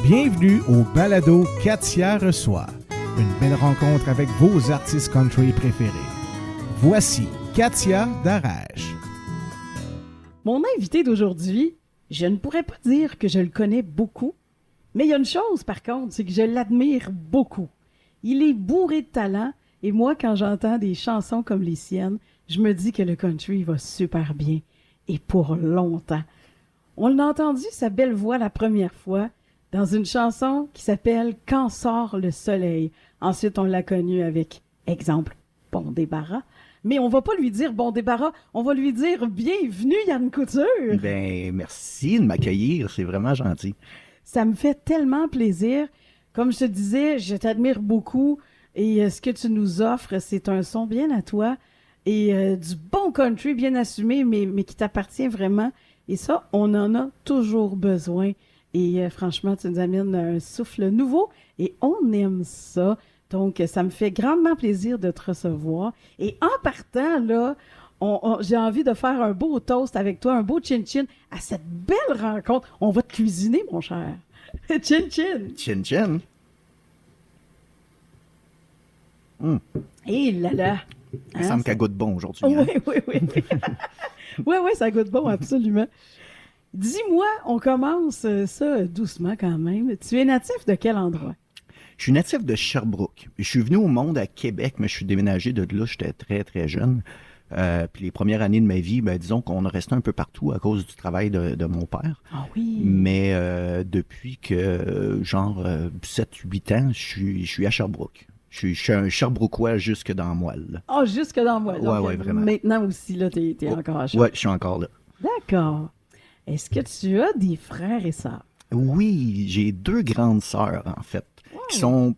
Bienvenue au balado Katia reçoit. Une belle rencontre avec vos artistes country préférés. Voici Katia Darèche. Mon invité d'aujourd'hui, je ne pourrais pas dire que je le connais beaucoup, mais il y a une chose par contre, c'est que je l'admire beaucoup. Il est bourré de talent et moi, quand j'entends des chansons comme les siennes, je me dis que le country va super bien et pour longtemps. On l'a entendu, sa belle voix la première fois, dans une chanson qui s'appelle « Quand sort le soleil ». Ensuite, on l'a connu avec, exemple, « Bon débarras ». Mais on va pas lui dire « Bon débarras », on va lui dire « Bienvenue, Yann Couture ». Ben, merci de m'accueillir, c'est vraiment gentil. Ça me fait tellement plaisir. Comme je te disais, je t'admire beaucoup et ce que tu nous offres, c'est un son bien à toi et du bon country bien assumé, mais qui t'appartient vraiment. Et ça, on en a toujours besoin. Et franchement, tu nous amènes un souffle nouveau et on aime ça. Donc, ça me fait grandement plaisir de te recevoir. Et en partant, là, j'ai envie de faire un beau toast avec toi, un beau chin-chin à cette belle rencontre. On va te cuisiner, mon cher. Chin-chin. Chin-chin. Et là là. Il semble qu'elle goûte bon aujourd'hui. Oui, hein? oui, oui. Oui, oui, ça goûte bon, absolument. Dis-moi, on commence ça doucement quand même. Tu es natif de quel endroit? Je suis natif de Sherbrooke. Je suis venu au monde à Québec, mais je suis déménagé de là, j'étais très, très jeune. Puis les premières années de ma vie, ben, disons qu'on a resté un peu partout à cause du travail de mon père. Ah oui. Mais depuis que, 7-8 ans, je suis à Sherbrooke. Je suis un Sherbrookois jusque dans la moelle. Ah, jusque dans moi. Donc, Ouais, vraiment. Maintenant aussi, là, t'es encore à Ouais, je suis encore là. D'accord. Est-ce que tu as des frères et sœurs? Oui, j'ai 2 grandes sœurs, en fait, qui sont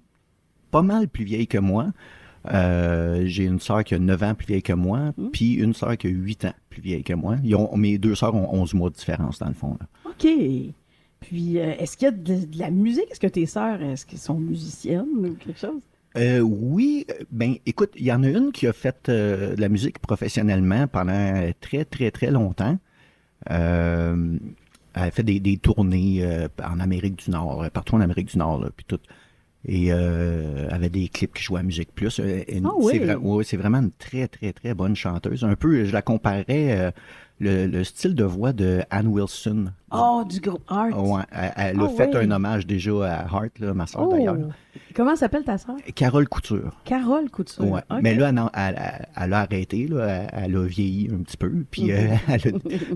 pas mal plus vieilles que moi. J'ai une sœur qui a 9 ans plus vieille que moi, puis une sœur qui a 8 ans plus vieille que moi. Mes 2 sœurs ont 11 mois de différence, dans le fond. Là. OK. Puis, est-ce qu'il y a de la musique? Est-ce que tes sœurs, est-ce qu'elles sont musiciennes ou quelque chose? Oui, ben écoute, il y en a une qui a fait de la musique professionnellement pendant très, très, très longtemps. Elle a fait des tournées en Amérique du Nord, partout en Amérique du Nord, là, puis tout. Et avait des clips qui jouaient à Musique Plus. C'est vraiment une très, très, très bonne chanteuse. Un peu, je la comparais, le style de voix de Ann Wilson. Oh, du groupe Heart. Ouais, elle a fait un hommage déjà à Heart, là, ma soeur d'ailleurs. Comment s'appelle ta sœur? Carole Couture. Carole Couture. Ouais. Okay. Mais là, elle a arrêté, là, elle a vieilli un petit peu, puis elle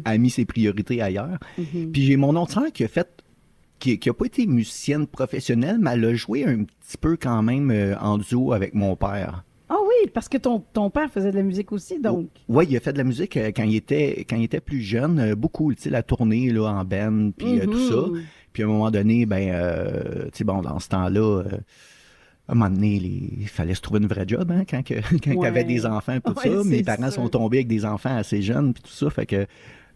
a mis ses priorités ailleurs. Puis j'ai mon autre sœur qui a pas été musicienne professionnelle, mais elle a joué un petit peu quand même en duo avec mon père. Ah oui, parce que ton père faisait de la musique aussi, donc. Oui, il a fait de la musique quand il était plus jeune, beaucoup, tu sais, la tournée là, en band, puis tout ça. Puis à un moment donné, tu sais, bon, dans ce temps-là, à un moment donné, il fallait se trouver une vraie job, hein, quand t'avais des enfants, tout ça. Mes parents sont tombés avec des enfants assez jeunes, puis tout ça, fait que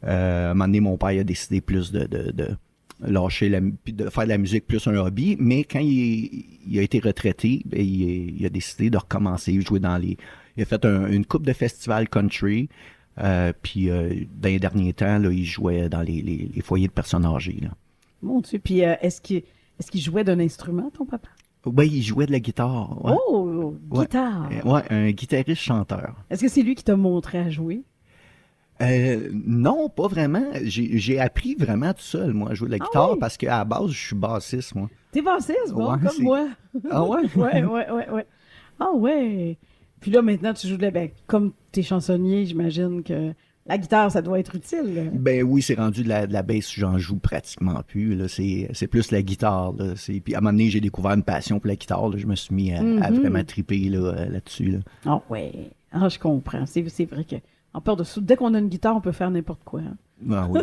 à un moment donné, mon père il a décidé plus de lâcher puis de faire de la musique plus un hobby, mais quand il a été retraité, ben, il a décidé de recommencer, jouer il a fait une couple de festivals country, puis dans les derniers temps, là, il jouait dans les foyers de personnes âgées. Là. Mon Dieu, puis est-ce qu'il jouait d'un instrument, ton papa? Oui, il jouait de la guitare. Ouais. Oh, guitare! Ouais, un guitariste-chanteur. Est-ce que c'est lui qui t'a montré à jouer? Non, pas vraiment. J'ai appris vraiment tout seul, moi, à jouer de la guitare, parce qu'à la base, je suis bassiste, moi. T'es bassiste, bon, Ouais, comme moi. Ah ouais? Ouais. Ah ouais. Puis là, maintenant, tu joues comme t'es chansonnier, j'imagine que la guitare, ça doit être utile. Là. Ben oui, c'est rendu de la bass, j'en joue pratiquement plus. Là. C'est plus la guitare. Là. Puis à un moment donné, j'ai découvert une passion pour la guitare. Là. Je me suis mis à vraiment triper là-dessus. Là. Ah ouais. Ah, je comprends. C'est vrai que en peur de ça, dès qu'on a une guitare, on peut faire n'importe quoi. Hein. Ah oui,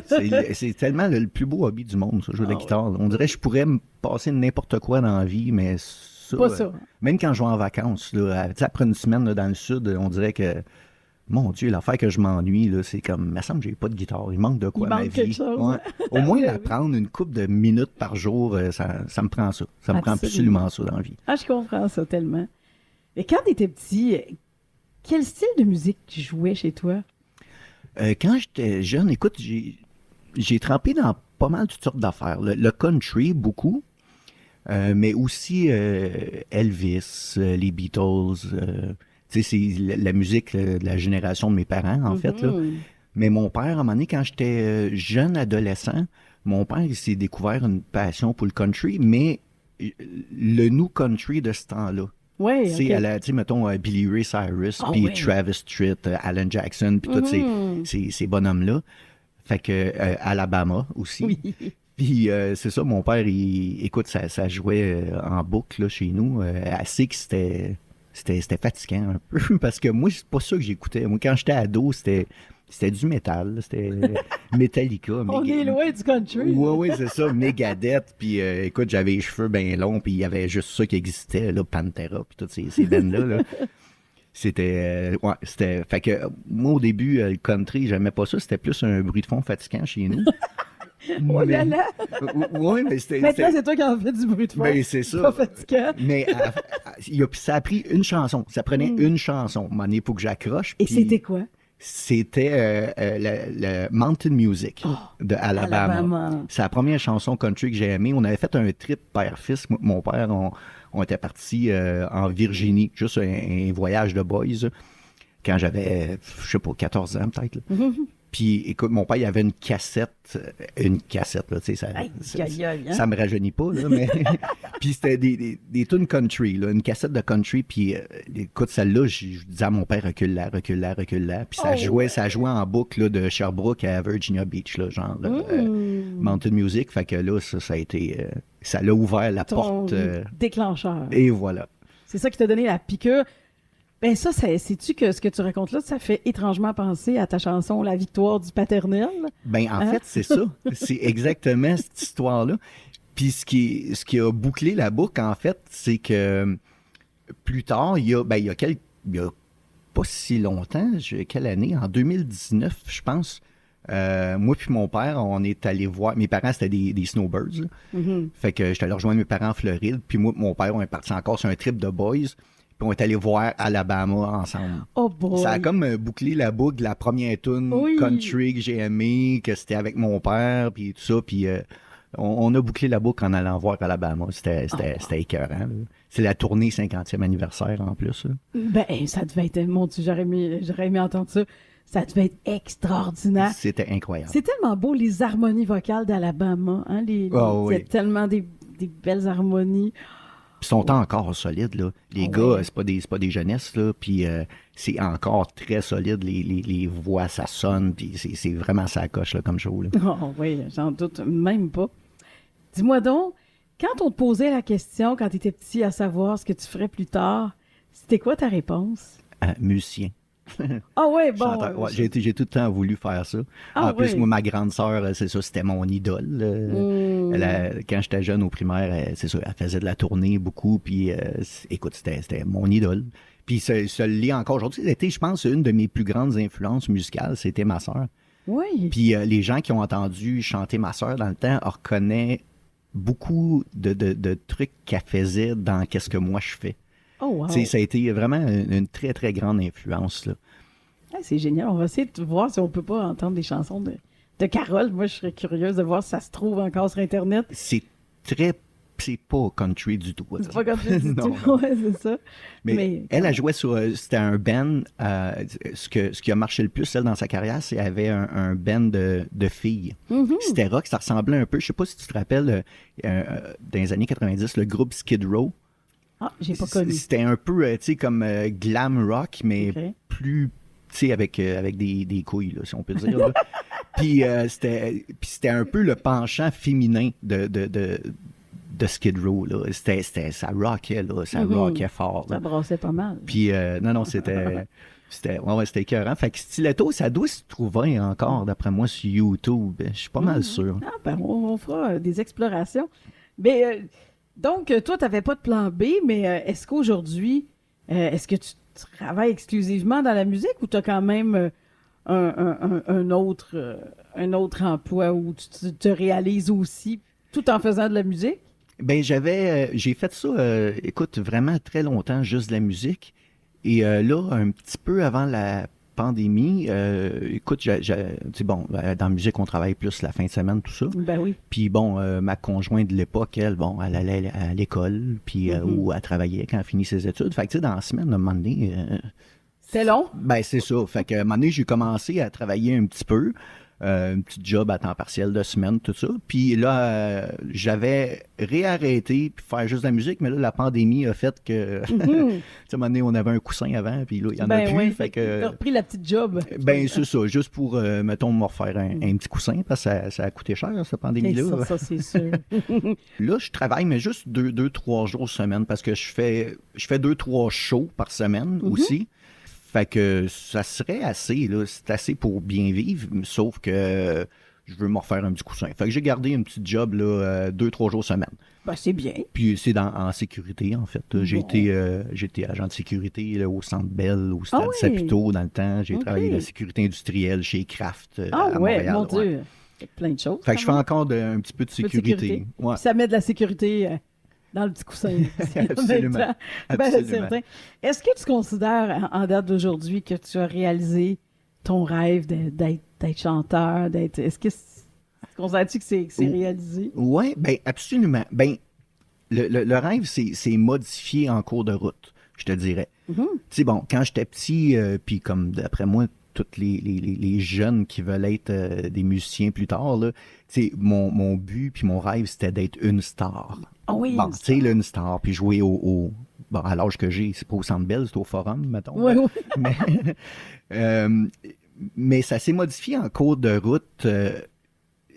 c'est tellement le plus beau hobby du monde, ça, jouer de la guitare. On dirait que je pourrais me passer n'importe quoi dans la vie, mais ça, pas ça. Même quand je vais en vacances, là, après une semaine là, dans le sud, on dirait que mon Dieu, l'affaire que je m'ennuie, là, c'est comme, il me semble que j'ai pas de guitare. Il manque de quoi à ma vie. Quelque chose. Ouais. Au moins, la prendre une couple de minutes par jour, ça me prend ça. Ça me prend absolument ça dans la vie. Ah, je comprends ça tellement. Mais quand tu étais petit, quel style de musique tu jouais chez toi? Quand j'étais jeune, écoute, j'ai trempé dans pas mal toutes sortes d'affaires. Le country, beaucoup. Mais aussi Elvis, les Beatles. Tu sais, c'est la musique de la génération de mes parents, en fait. Là. Mais mon père, à un moment donné, quand j'étais jeune adolescent, mon père, il s'est découvert une passion pour le country, mais le new country de ce temps-là. Oui, Tu sais, mettons, Billy Ray Cyrus, puis Travis Tritt, Alan Jackson, puis tous ces bonhommes-là. Fait que Alabama aussi. Oui. Puis c'est ça, mon père, écoute, ça jouait en boucle là, chez nous, assez que c'était fatigant un peu, parce que moi, c'est pas ça que j'écoutais. Moi, quand j'étais ado, c'était du métal, c'était Metallica. On est loin du country. Oui, c'est ça, Megadeth. Puis écoute, j'avais les cheveux bien longs, puis il y avait juste ça qui existait, là, Pantera, puis toutes ces bandes-là. Là. C'était. Fait que moi, au début, le country, j'aimais pas ça. C'était plus un bruit de fond fatigant chez nous. Oh là là! Oui, mais c'était. Maintenant, c'est toi qui en fais du bruit de fond. Ben, c'est ça. Pas fatigant. Mais ça a pris une chanson. Ça prenait une chanson. À un moment donné, il faut que j'accroche. Et c'était quoi? C'était le Mountain Music de Alabama. C'est la première chanson country que j'ai aimée. On avait fait un trip père-fils. Mon père, on était partis en Virginie, juste un voyage de boys, quand j'avais, je sais pas, 14 ans peut-être. Puis, écoute, mon père, il avait une cassette, là, tu sais, ça me rajeunit pas, là, mais... Puis c'était des tunes country, là, une cassette de country, puis écoute, celle-là, je disais à mon père, recule là, puis ça jouait en boucle, là, de Sherbrooke à Virginia Beach, là, genre, Mountain Music, fait que là, ça a été... ça l'a ouvert la porte... déclencheur. Et voilà. C'est ça qui t'a donné la piqûre. Ben ça, sais-tu que ce que tu racontes là, ça fait étrangement penser à ta chanson « La victoire du paternel ». Ben en fait, c'est ça. C'est exactement cette histoire-là. Puis ce qui a bouclé la boucle, en fait, c'est que plus tard, il y a pas si longtemps, quelle année? En 2019, je pense, moi puis mon père, on est allé voir... Mes parents, c'était des snowbirds. Fait que j'étais allé rejoindre mes parents en Floride. Puis moi et mon père, on est parti encore sur un trip de boys. Puis on est allé voir Alabama ensemble. Oh boy! Ça a comme bouclé la boucle de la première tune country que j'ai aimée, que c'était avec mon père, puis tout ça. Puis on a bouclé la boucle en allant voir Alabama. C'était écœurant. Là. C'est la tournée 50e anniversaire en plus. Là. Ben, ça devait être... Mon Dieu, j'aurais aimé entendre ça. Ça devait être extraordinaire. C'était incroyable. C'est tellement beau, les harmonies vocales d'Alabama. Hein? Il y a tellement des belles harmonies. Ils sont encore solides, là. Les gars, c'est pas des jeunesses, là. Puis c'est encore très solide. Les voix, ça sonne. Puis c'est vraiment ça coche, là, comme show, là. Oh oui, j'en doute même pas. Dis-moi donc, quand on te posait la question, quand tu étais petit, à savoir ce que tu ferais plus tard, c'était quoi ta réponse? Musicien. Ah ouais, bon. J'ai tout le temps voulu faire ça. En plus, moi, ma grande sœur, c'est ça, c'était mon idole. Quand j'étais jeune au primaire, c'est ça, elle faisait de la tournée beaucoup, puis écoute, c'était mon idole. Puis ça le lit encore aujourd'hui. C'était, je pense, une de mes plus grandes influences musicales, c'était ma sœur. Oui. Puis les gens qui ont entendu chanter ma sœur dans le temps reconnaissent beaucoup de trucs qu'elle faisait dans qu'est-ce que moi je fais. Oh, wow. Ça a été vraiment une très, très grande influence, là. Ah, c'est génial. On va essayer de voir si on peut pas entendre des chansons de Carole. Moi, je serais curieuse de voir si ça se trouve encore sur Internet. C'est pas country du tout. C'est pas country du tout. Ouais, c'est ça. Mais elle a joué sur... c'était un band... ce qui a marché le plus, elle, dans sa carrière, c'est qu'elle avait un band de filles. C'était rock. Ça ressemblait un peu... Je sais pas si tu te rappelles, dans les années 90, le groupe Skid Row. Ah, j'ai pas connu. C'était un peu, tu sais, comme glam rock, mais plus, tu sais, avec des couilles, là, si on peut dire. Là. Puis c'était un peu le penchant féminin de Skid Row, là. Ça rockait, là. Ça rockait fort. Là. Ça brassait pas mal. Puis, non, c'était écœurant. Fait que Stiletto, ça doit se trouver encore, d'après moi, sur YouTube. Je suis pas mal sûr. Ah, ben, on fera des explorations. Mais... donc, toi, tu n'avais pas de plan B, mais est-ce qu'aujourd'hui, est-ce que tu travailles exclusivement dans la musique ou tu as quand même un autre emploi où tu te réalises aussi tout en faisant de la musique? Ben j'ai fait ça, écoute, vraiment très longtemps, juste de la musique. Et là, un petit peu avant la pandémie, écoute, tu sais, bon, dans la musique, on travaille plus la fin de semaine, tout ça. Ben oui. Puis bon, ma conjointe de l'époque, elle, bon, elle allait à l'école, puis ou elle travaillait quand elle finit ses études. Fait que, tu sais, dans la semaine, à un moment donné... C'est long? Ben, c'est ça. Fait que, à un moment donné, j'ai commencé à travailler un petit peu. Un petit job à temps partiel de semaine, tout ça. Puis là, j'avais réarrêté puis faire juste de la musique, mais là, la pandémie a fait que... tu sais, à un moment donné, on avait un coussin avant, puis là, il n'y en a plus. Oui. Fait que... T'as repris la petite job. Ben, c'est ça. Juste pour, mettons, me refaire un petit coussin, parce que ça a coûté cher, cette pandémie-là. Ça, c'est sûr. Là, je travaille, mais juste 2-3 jours semaine, parce que je fais 2-3 shows par semaine aussi. Fait que ça serait assez, là. C'est assez pour bien vivre, sauf que je veux me refaire un petit coussin. Fait que j'ai gardé un petit job, là, 2-3 jours semaine. Ben, c'est bien. Puis c'est en sécurité, en fait. J'ai été agent de sécurité là, au Centre Bell, au Stade Saputo dans le temps. J'ai travaillé la sécurité industrielle chez Kraft à Montréal. Mon Dieu. Plein de choses. Fait que je fais encore un petit peu de sécurité. Ouais. Ça met de la sécurité dans le petit coussin. Absolument. Ben, certain. Est-ce que tu considères, en date d'aujourd'hui, que tu as réalisé ton rêve d'être chanteur? Est-ce que considères-tu que c'est réalisé? Oui, bien, absolument. Ben, le rêve, c'est modifié en cours de route, je te dirais. Tu sais, bon, quand j'étais petit, puis comme d'après moi, tous les jeunes qui veulent être des musiciens plus tard, là, tu sais, mon but puis mon rêve, c'était d'être une star. Ah oui, bon, tu sais, une star, puis jouer bon, à l'âge que j'ai, c'est pas au Centre Bell, c'est au Forum, mettons. Oui, mais ça s'est modifié en cours de route.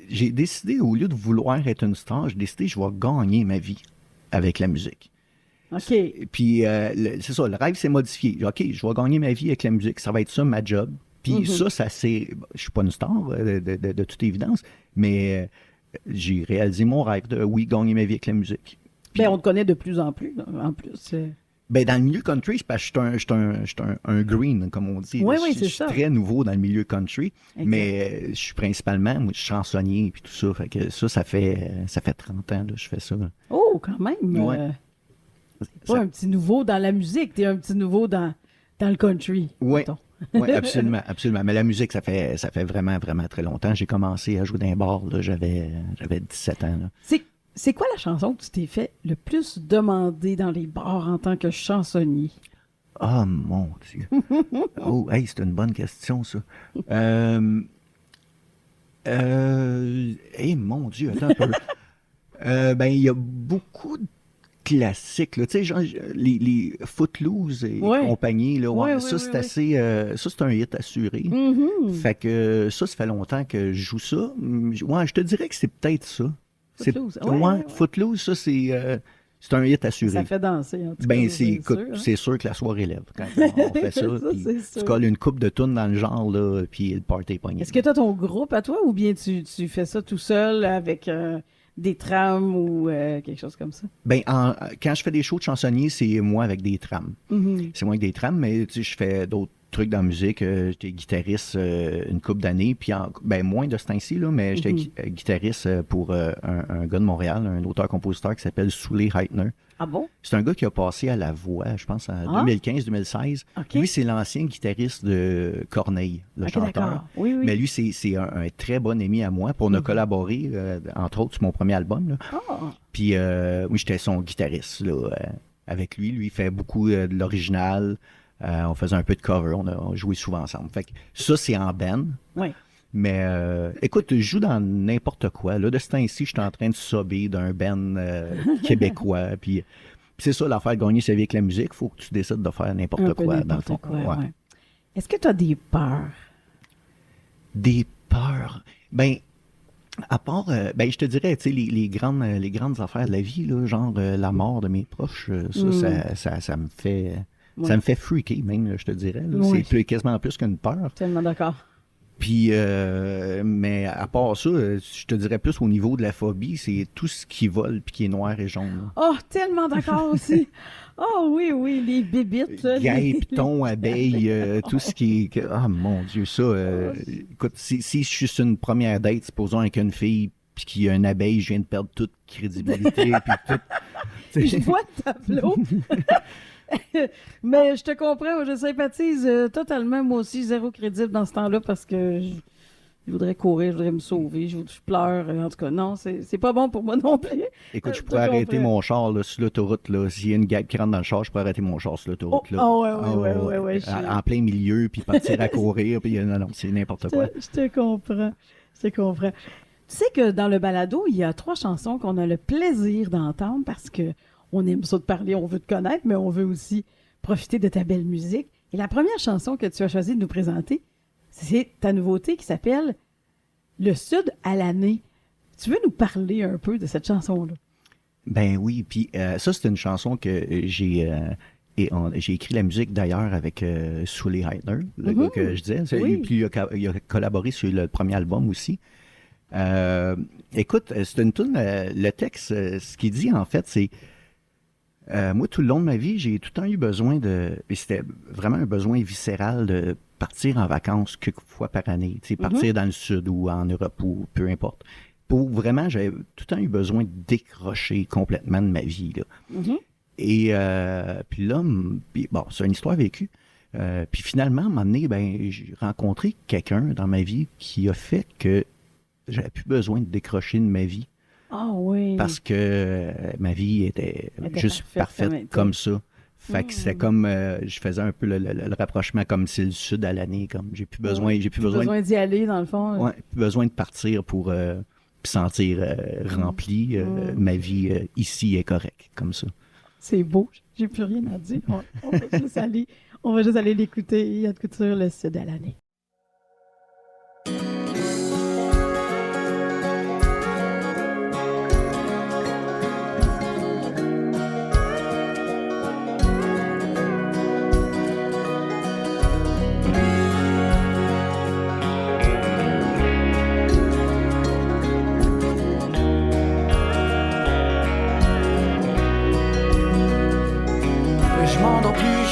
J'ai décidé, au lieu de vouloir être une star, j'ai décidé que je vais gagner ma vie avec la musique. OK. Puis, c'est ça, le rêve s'est modifié. OK, je vais gagner ma vie avec la musique. Ça va être ça, ma job. Puis ça c'est... Je suis pas une star, de toute évidence, mais j'ai réalisé mon rêve de, gagner ma vie avec la musique. Puis, ben, on te connaît de plus en plus, en plus. Ben, dans le milieu country, c'est parce que je suis un green, comme on dit. Oui, c'est ça. Je suis très nouveau dans le milieu country, mais je suis principalement chansonnier et tout ça. Fait que ça fait 30 ans que je fais ça. Oh, quand même! Ouais. C'est pas un petit nouveau dans la musique, t'es un petit nouveau dans le country. Oui, absolument, absolument. Mais la musique, ça fait vraiment, vraiment très longtemps. J'ai commencé à jouer d'un bar, là, j'avais 17 ans. Là. C'est quoi la chanson que tu t'es fait le plus demander dans les bars en tant que chansonnier? Ah, mon Dieu. Oh, hey, c'est une bonne question, ça. Mon Dieu, attends un peu. Ben, il y a beaucoup de classiques, là. Tu sais, genre, les Footloose et compagnie, là. Ça, c'est assez... ça, c'est un hit assuré. Fait que ça fait longtemps que je joue ça. Ouais, je te dirais que c'est peut-être ça. Footloose. Footloose, ça, c'est un hit assuré. Ça fait danser, en tout cas. Ben, c'est sûr que la soirée lève quand on fait ça. Tu colles une coupe de tunes dans le genre, là, puis le party est pogné. Est-ce que tu as ton groupe à toi ou bien tu fais ça tout seul avec des trams ou quelque chose comme ça? Ben, quand je fais des shows de chansonniers, c'est moi avec des trams. C'est moi avec des trams, mais tu sais, je fais d'autres trucs dans la musique. J'étais guitariste une couple d'années, puis moins de ce temps-ci, là, mais j'étais guitariste pour un gars de Montréal, un auteur-compositeur qui s'appelle Souley Heitner. Ah bon? C'est un gars qui a passé à La Voix, je pense, en 2015-2016. Okay. Lui, c'est l'ancien guitariste de Corneille, le chanteur. Oui. Mais lui, c'est un très bon ami à moi. Puis on a collaboré, entre autres, sur mon premier album. Là. Puis oui, j'étais son guitariste là, avec lui. Lui, il fait beaucoup de l'original. On faisait un peu de cover. On a joué souvent ensemble. Fait que ça, c'est en band. Oui. Mais écoute, je joue dans n'importe quoi. Là, de ce temps-ci, je suis en train de subber d'un band québécois. Puis c'est ça, l'affaire de gagner sa vie avec la musique. Il faut que tu décides de faire n'importe quoi, dans le fond. Ouais. Est-ce que tu as des peurs? Des peurs? Ben, à part, je te dirais, tu sais, les grandes affaires de la vie, là, genre la mort de mes proches, ça me fait... Ça me fait freaker, même, je te dirais. C'est quasiment plus qu'une peur. Tellement d'accord. Puis, mais à part ça, je te dirais plus au niveau de la phobie, c'est tout ce qui vole puis qui est noir et jaune. Oh, tellement d'accord aussi. Oh oui, les bébites. Guêpes, pitons, abeilles, tout ce qui est... Ah, mon Dieu, ça... écoute, si je suis sur une première date, supposons avec une fille, puis qu'il y a une abeille, je viens de perdre toute crédibilité, puis tout... Je vois le tableau. Mais je te comprends, je sympathise totalement, moi aussi, zéro crédible dans ce temps-là parce que je voudrais courir, je voudrais me sauver, je pleure. En tout cas, non, c'est pas bon pour moi non plus. Écoute, je pourrais arrêter mon char là, sur l'autoroute. Là. S'il y a une guêpe qui rentre dans le char, je pourrais arrêter mon char sur l'autoroute. Là. Ouais. En plein milieu, puis partir à courir. Puis non, c'est n'importe quoi. Je te comprends. Tu sais que dans le balado, il y a 3 chansons qu'on a le plaisir d'entendre parce que on aime ça de parler, on veut te connaître, mais on veut aussi profiter de ta belle musique. Et la première chanson que tu as choisi de nous présenter, c'est ta nouveauté qui s'appelle « Le Sud à l'année ». Tu veux nous parler un peu de cette chanson-là? Ben oui, puis ça, c'est une chanson que j'ai écrit la musique d'ailleurs avec Sully Heidner, le gars que je disais. Oui. Puis il a collaboré sur le premier album aussi. Écoute, c'est une tune. Le texte, ce qu'il dit en fait, c'est moi tout le long de ma vie, j'ai tout le temps eu besoin et c'était vraiment un besoin viscéral de partir en vacances quelques fois par année, tu sais, partir dans le sud ou en Europe ou peu importe. Pour vraiment, j'avais tout le temps eu besoin de décrocher complètement de ma vie là. Et puis là, bon, c'est une histoire vécue. Puis finalement, à un moment donné, ben, j'ai rencontré quelqu'un dans ma vie qui a fait que j'avais plus besoin de décrocher de ma vie. Ah oui. Parce que ma vie était juste parfaite comme ça. Fait que c'est comme, je faisais un peu le rapprochement comme c'est le sud à l'année, comme j'ai plus besoin d'y aller dans le fond. Ouais, plus besoin de partir pour me sentir rempli. Ma vie ici est correcte, comme ça. C'est beau, j'ai plus rien à dire. On va juste aller l'écouter. Il y a de couture le sud à l'année.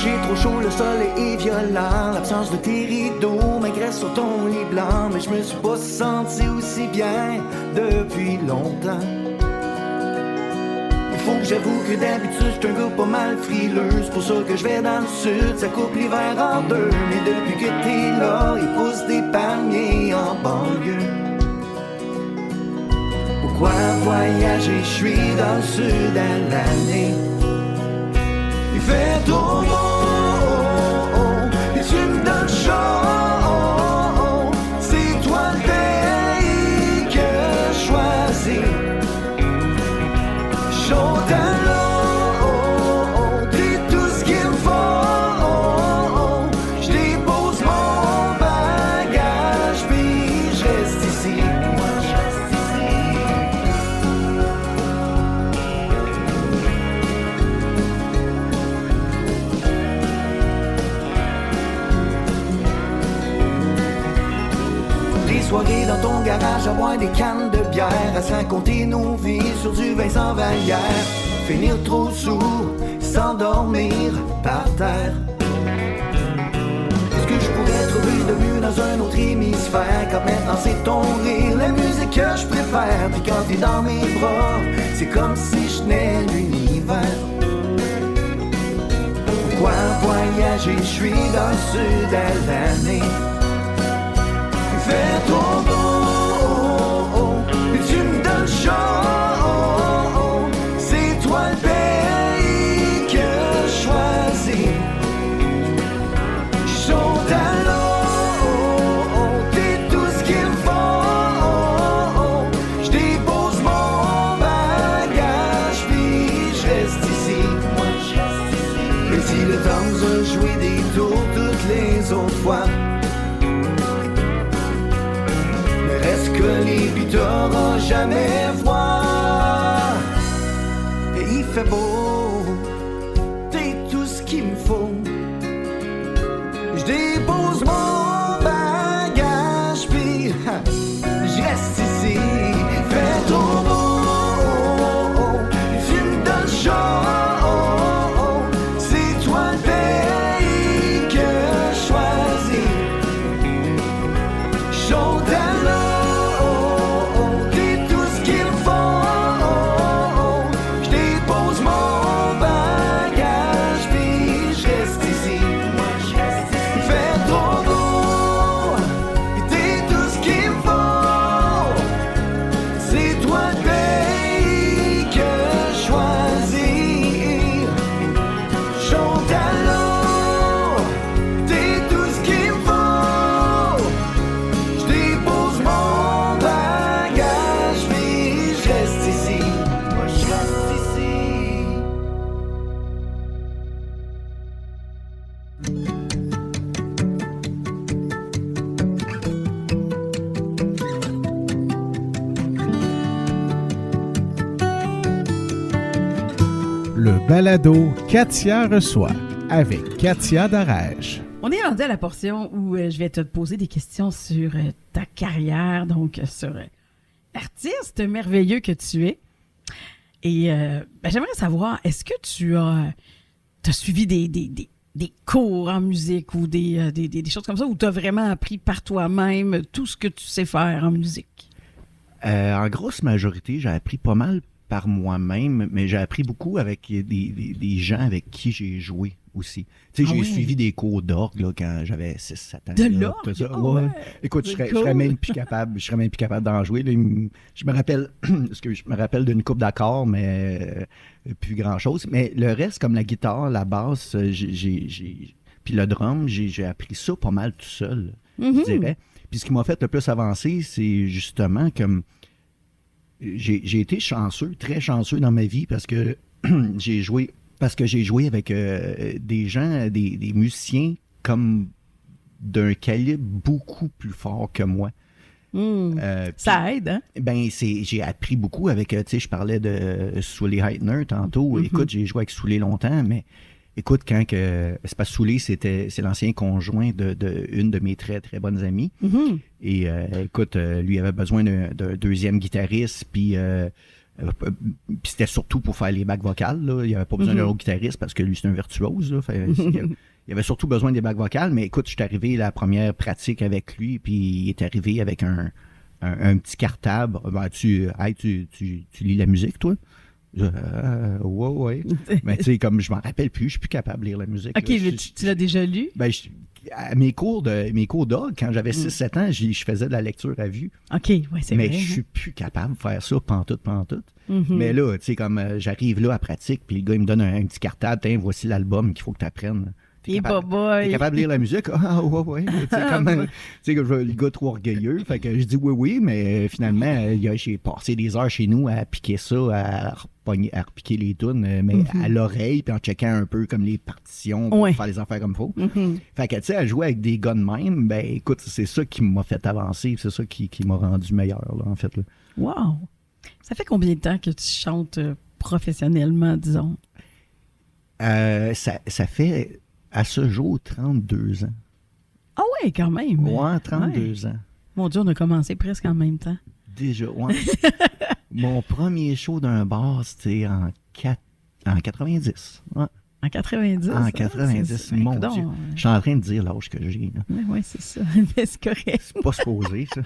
J'ai trop chaud, le soleil est violent. L'absence de tes rideaux m'agresse sur ton lit blanc. Mais je me suis pas senti aussi bien depuis longtemps. Il faut que j'avoue que d'habitude j'suis un gars pas mal frileux. C'est pour ça que je vais dans le sud, ça coupe l'hiver en deux. Mais depuis que t'es là, il pousse des palmiers en banlieue. Pourquoi voyager, je suis dans le sud à l'année. Il fait trop beau, et tu me donnes chaud. C'est toi le pays que je choisis. Chaud à l'eau, t'es tout ce qu'il me faut. Je dépose mon bagage, puis je reste ici. Soirée dans ton garage à boire des cannes de bière, à se raconter nos vies sur du vin sans Vallière, finir trop sous, s'endormir par terre. Est-ce que je pourrais trouver de mieux dans un autre hémisphère, quand maintenant c'est ton rire, la musique que je préfère, puis quand t'es dans mes bras, c'est comme si je tenais l'univers. Pourquoi voyager, je suis dans le sud à l'année. Fais trop beau, et tu me donnes chaud. C'est toi le pays que je choisis. Chaud à l'eau, t'es tout ce qu'il me faut. Je dépose mon bagage, puis je reste ici. Et si le temps nous a joué des tours toutes les autres fois, est-ce que les buts t'auront jamais voir? Et il fait beau, t'es tout ce qu'il me faut. Je dépose mon bagage, puis je reste ici. Fais trop beau, tu me donnes chaud. C'est toi le pays que je choisis. Chaud à balado Katia reçoit avec Katia Darèche. On est rendu à la portion où je vais te poser des questions sur ta carrière, donc sur l'artiste merveilleux que tu es. Et j'aimerais savoir, est-ce que tu as suivi des cours en musique ou des choses comme ça, ou tu as vraiment appris par toi-même tout ce que tu sais faire en musique? En grosse majorité, j'ai appris pas mal par moi-même, mais j'ai appris beaucoup avec des gens avec qui j'ai joué aussi. Tu sais, j'ai suivi des cours d'orgue là, quand j'avais 6-7 ans. De l'orgue? Oh, ouais. Écoute, je serais même plus capable d'en jouer. Là. Je me rappelle d'une coupe d'accords, mais plus grand-chose. Mais le reste, comme la guitare, la basse, puis le drum, j'ai appris ça pas mal tout seul, je dirais. Puis ce qui m'a fait le plus avancer, c'est justement comme j'ai été chanceux, très chanceux dans ma vie parce que j'ai joué avec des gens, des musiciens comme d'un calibre beaucoup plus fort que moi. Ça aide, hein? Ben, j'ai appris beaucoup avec, tu sais, je parlais de Sully Heitner tantôt. Écoute, j'ai joué avec Sully longtemps, mais écoute, c'est parce que Sully, c'est l'ancien conjoint de une de mes très, très bonnes amies. Et écoute, lui avait besoin d'un deuxième guitariste, puis c'était surtout pour faire les bacs vocales. Là. Il n'y avait pas besoin d'un autre guitariste parce que lui, c'est un virtuose. Là. Il avait surtout besoin des bacs vocales, mais écoute, je suis arrivé à la première pratique avec lui, puis il est arrivé avec un petit cartable. Ben, tu lis la musique, toi? Ouais. Mais tu sais, comme je m'en rappelle plus, je suis plus capable de lire la musique. OK, mais tu l'as déjà lu? Ben, à mes cours d'orgue, quand j'avais 6-7 ans, je faisais de la lecture à vue. OK, ouais, c'est vrai. Mais je suis plus capable de faire ça pantoute. Mais là, tu sais, comme j'arrive là à pratique, puis le gars, il me donne un petit cartable, tiens, voici l'album qu'il faut que tu apprennes. T'es capable de lire la musique? Ah, ouais. Tu sais, le gars trop orgueilleux. Fait que je dis oui, mais finalement, j'ai passé des heures chez nous à piquer ça, à repiquer les tunes, mais à l'oreille, puis en checkant un peu comme les partitions pour faire les affaires comme il faut. Fait que, tu sais, à jouer avec des gars de même, ben écoute, c'est ça qui m'a fait avancer, c'est ça qui m'a rendu meilleur, là, en fait. Là. Wow! Ça fait combien de temps que tu chantes professionnellement, disons? Ça fait... À ce jour, 32 ans. Ah ouais, quand même. Ouais, 32 ans. Mon Dieu, on a commencé presque en même temps. Déjà, ouais. Mon premier show d'un bar, c'était en 90. Ouais. En 90? En 90, mon Dieu. Je suis en train de dire l'âge que j'ai. Oui, c'est ça. Mais c'est correct. C'est pas supposé, ça.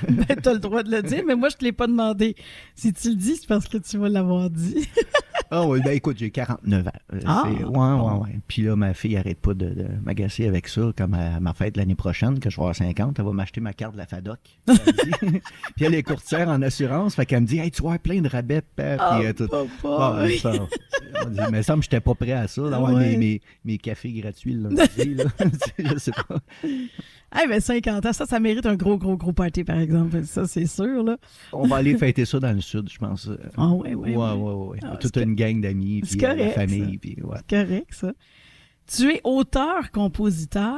Ben, t'as le droit de le dire, mais moi, je te l'ai pas demandé. Si tu le dis, c'est parce que tu vas l'avoir dit. Ah oui, ben écoute, j'ai 49 ans. Ouais. Puis là, ma fille arrête pas de m'agacer avec ça, comme à ma fête l'année prochaine, que je vais avoir 50, elle va m'acheter ma carte de la FADOC. Puis elle est courtière en assurance, fait qu'elle me dit « Hey, tu vas avoir plein de rabais, père. » Puis tout. Ça, mais il semble que j'étais pas prêt à ça, d'avoir mes cafés gratuits le lundi, là. Je sais pas. Ah, ben 50 ans, ça mérite un gros party, par exemple. Ça, c'est sûr, là. On va aller fêter ça dans le sud, je pense. Ah ouais. Ah, toute une gang d'amis, puis la famille. Puis, C'est correct, ça. Tu es auteur-compositeur.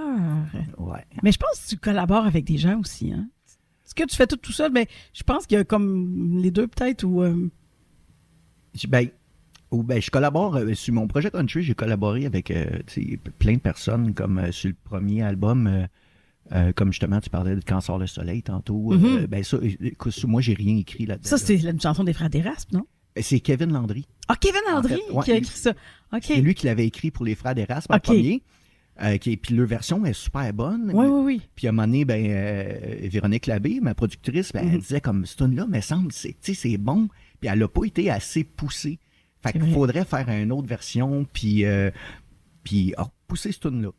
Ouais. Mais je pense que tu collabores avec des gens aussi, hein? Est-ce que tu fais tout seul? Mais je pense qu'il y a comme les deux, peut-être, ou... je collabore sur mon projet Country, j'ai collaboré avec plein de personnes, comme sur le premier album... comme justement, tu parlais de Quand sort le soleil tantôt. Écoute, moi, j'ai rien écrit là-dedans. Ça, c'est une chanson des Frères d'Érasme, non? C'est Kevin Landry. Ah, Kevin Landry qui a écrit ça. OK. C'est lui qui l'avait écrit pour les Frères d'Érasme en premier. Puis leur version est super bonne. Oui. Puis à un moment donné, Véronique Labbé, ma productrice, elle disait comme, ce tune-là, mais semble, c'est bon. Puis elle n'a pas été assez poussée. Fait qu'il faudrait faire une autre version, puis pousser ce tune-là.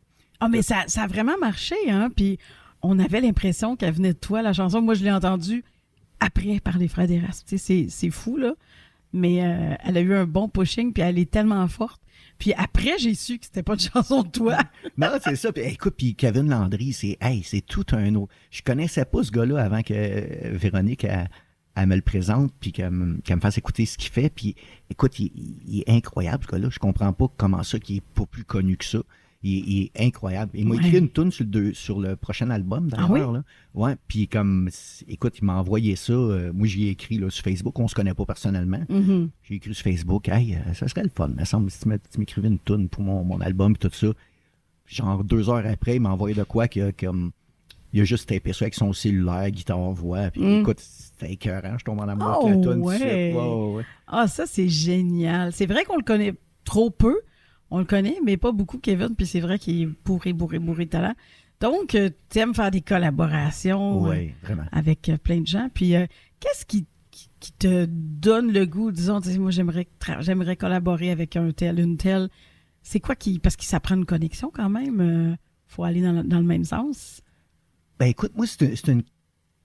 Ah, mais ça a vraiment marché, hein? Puis on avait l'impression qu'elle venait de toi, la chanson. Moi, je l'ai entendue après par les Frères d'Érasme. Tu sais, c'est fou, là. Mais elle a eu un bon pushing, puis elle est tellement forte. Puis après, j'ai su que c'était pas une chanson de toi. Non, c'est ça. Puis écoute, puis Kevin Landry, c'est tout un autre. Je connaissais pas ce gars-là avant que Véronique elle me le présente, puis qu'elle me fasse écouter ce qu'il fait. Puis écoute, il est incroyable, ce gars-là. Je comprends pas comment ça qu'il est pas plus connu que ça. Il est incroyable. Il m'a Ouais. écrit une toune sur le prochain album, d'ailleurs. Là. Ouais, puis comme, écoute, il m'a envoyé ça. Moi, j'y ai écrit là, sur Facebook. On se connaît pas personnellement. Mhm. J'ai écrit sur Facebook, hey, ça serait le fun. Il me semble si tu m'écrivais une toune pour mon album et tout ça. Genre 2 heures après, il m'a envoyé de quoi qu'il a comme. Il a juste tapé ça avec son cellulaire, guitare, voix. Puis écoute, c'était écœurant. Je tombe en amour avec la toune. Ouais. tout de suite. Ouais. Ah, ça, c'est génial. C'est vrai qu'on le connaît trop peu. On le connaît, mais pas beaucoup, Kevin. Puis c'est vrai qu'il est bourré de talent. Donc, tu aimes faire des collaborations Oui, vraiment. avec plein de gens. Puis, qu'est-ce qui te donne le goût, disons, moi, j'aimerais collaborer avec un tel, une telle. C'est quoi parce que ça prend une connexion quand même. Faut aller dans le même sens. Ben écoute, moi, c'est une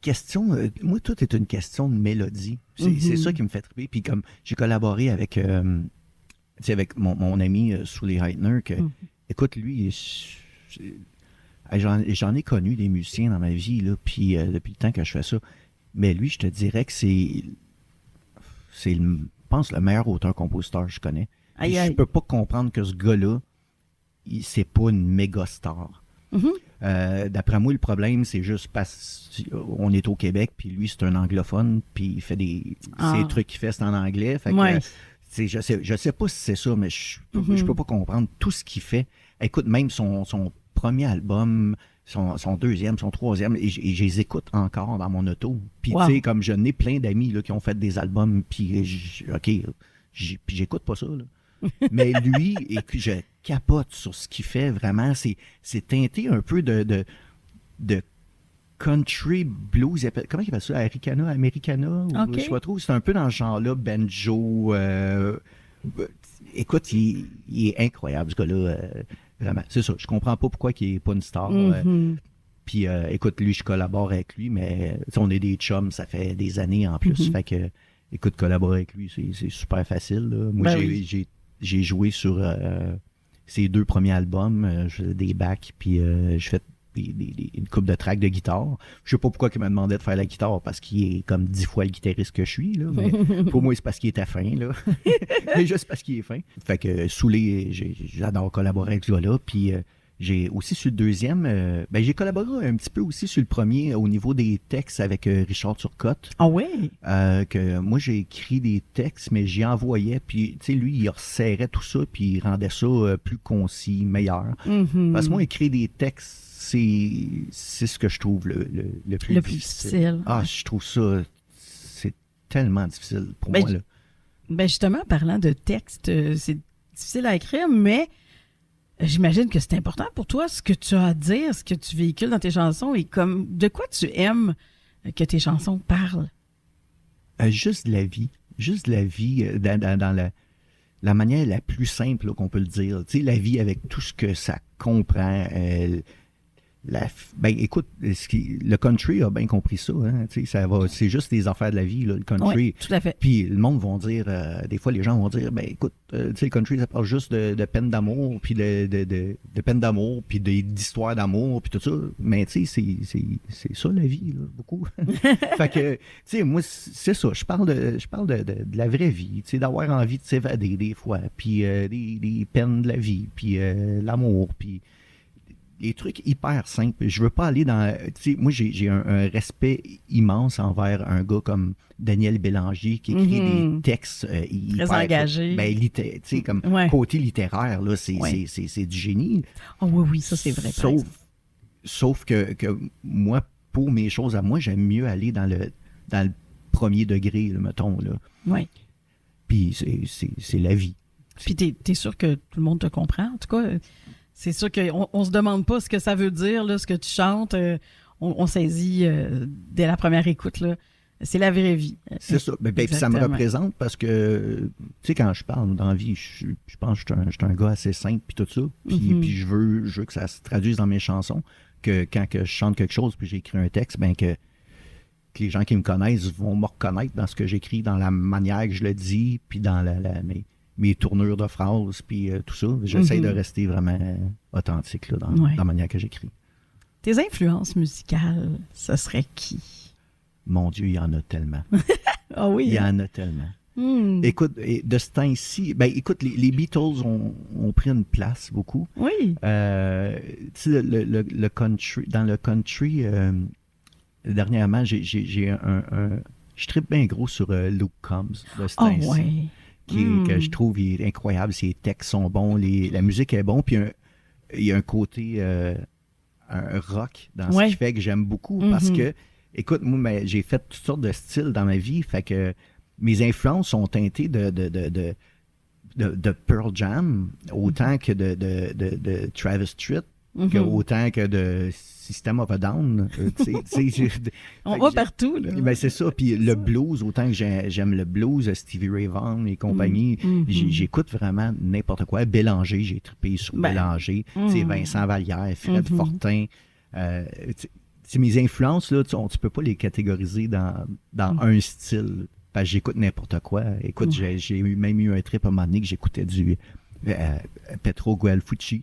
question. Moi, tout est une question de mélodie. C'est ça qui me fait triper. Puis comme j'ai collaboré avec, avec mon ami Sully Heitner, que, écoute, lui, j'en ai connu des musiciens dans ma vie, là, puis depuis le temps que je fais ça. Mais lui, je te dirais que c'est je pense, le meilleur auteur-compositeur que je connais. Aïe, Puis aïe. je peux pas comprendre que ce gars-là, c'est pas une méga star. D'après moi, le problème, c'est juste parce qu'on est au Québec, puis lui, c'est un anglophone, puis il fait ces trucs qu'il fait, c'est en anglais. Fait que, je sais pas si c'est ça, mais je peux pas comprendre tout ce qu'il fait. Écoute, même son premier album, son deuxième, son troisième, et je les écoute encore dans mon auto. Puis, tu sais, comme je n'ai plein d'amis là, qui ont fait des albums, puis puis j'écoute pas ça, là. Mais lui, je capote sur ce qu'il fait, vraiment. C'est teinté un peu de country blues. Comment il appelle ça? Americana? Ok. Je sais pas trop. C'est un peu dans ce genre-là, banjo. Écoute, il est incroyable, ce gars-là. Vraiment. C'est ça. Je comprends pas pourquoi il n'est pas une star. Puis, écoute, lui, je collabore avec lui, mais on est des chums, ça fait des années en plus. Fait que, écoute, collaborer avec lui, c'est super facile, là. Moi, j'ai joué sur ses 2 premiers albums. Je faisais des backs, puis je fais une couple de tracks de guitare. Je sais pas pourquoi il m'a demandé de faire la guitare, parce qu'il est comme 10 fois le guitariste que je suis, là. Mais pour moi, c'est parce qu'il était fin, là. Mais juste parce qu'il est fin. Fait que, Soulé, j'adore collaborer avec ce gars-là. Puis j'ai aussi sur le deuxième, j'ai collaboré un petit peu aussi sur le premier au niveau des textes avec Richard Turcotte. Ah oui? Que moi, j'ai écrit des textes, mais j'y envoyais, puis, tu sais, lui, il resserrait tout ça, puis il rendait ça plus concis, meilleur. Parce que moi, écrire des textes, c'est ce que je trouve le plus difficile. Ah, je trouve ça, c'est tellement difficile pour moi, là. Ben justement, parlant de texte, c'est difficile à écrire, mais j'imagine que c'est important pour toi ce que tu as à dire, ce que tu véhicules dans tes chansons et comme de quoi tu aimes que tes chansons parlent. Juste de la vie. Juste de la vie dans la manière la plus simple là, qu'on peut le dire. Tu sais, la vie avec tout ce que ça comprend. Écoute, le country a bien compris ça. Hein, tu sais, c'est juste des affaires de la vie, là, le country. Oui, tout à fait. Puis le monde vont dire, des fois les gens vont dire, écoute, tu sais, le country, ça parle juste de peine d'amour, puis de peine d'amour, puis d'histoire d'amour, puis tout ça. Mais tu sais, c'est ça la vie, là, beaucoup. Fait que, tu sais, moi, c'est ça. Je parle de la vraie vie, tu sais, d'avoir envie de s'évader des fois, puis des peines de la vie, puis l'amour, puis des trucs hyper simples. Je veux pas aller dans... Tu sais, moi, j'ai un respect immense envers un gars comme Daniel Bélanger qui écrit des textes hyper... Très engagé. Tu sais, comme côté littéraire, là, c'est du génie. Oh oui, ça c'est vrai. Sauf que moi, pour mes choses à moi, j'aime mieux aller dans le premier degré, là, mettons, là. Oui. Puis c'est la vie. Puis t'es sûr que tout le monde te comprend, en tout cas... C'est sûr qu'on se demande pas ce que ça veut dire, là, ce que tu chantes. On saisit dès la première écoute. Là. C'est la vraie vie. C'est ça. Puis ça me représente parce que, tu sais, quand je parle dans la vie, je pense que je suis un gars assez simple puis tout ça. Puis je veux que ça se traduise dans mes chansons. Que quand que je chante quelque chose puis j'écris un texte, que les gens qui me connaissent vont me reconnaître dans ce que j'écris, dans la manière que je le dis, puis dans mes tournures de phrases, puis tout ça. J'essaie de rester vraiment authentique là, dans la manière que j'écris. Tes influences musicales, ce serait qui? Mon Dieu, il y en a tellement. Ah oui? Il y en a tellement. Écoute, de ce temps-ci, ben écoute, les Beatles ont pris une place beaucoup. Oui. Tu sais, le country, dans le country, dernièrement, j'ai je trippe bien gros sur Luke Combs de ce temps-ci. Ouais. Que je trouve il est incroyable. Ses textes sont bons, la musique est bonne, puis il y a un côté un rock dans ce qui fait que j'aime beaucoup parce que, écoute, moi, j'ai fait toutes sortes de styles dans ma vie, fait que mes influences sont teintées de Pearl Jam, autant que de Travis Tritt, autant que de System of a Down. On va partout. Là. Ben, c'est ça. Puis le blues, autant que j'aime le blues, Stevie Ray Vaughan et compagnie, j'écoute vraiment n'importe quoi. Bélanger, j'ai trippé sur Bélanger. Vincent Vallière, Fred Fortin. Mes influences, là, tu peux pas les catégoriser dans un style. Parce que j'écoute n'importe quoi. Écoute, j'ai même eu un trip à un moment donné que j'écoutais du Petro Guelfucci,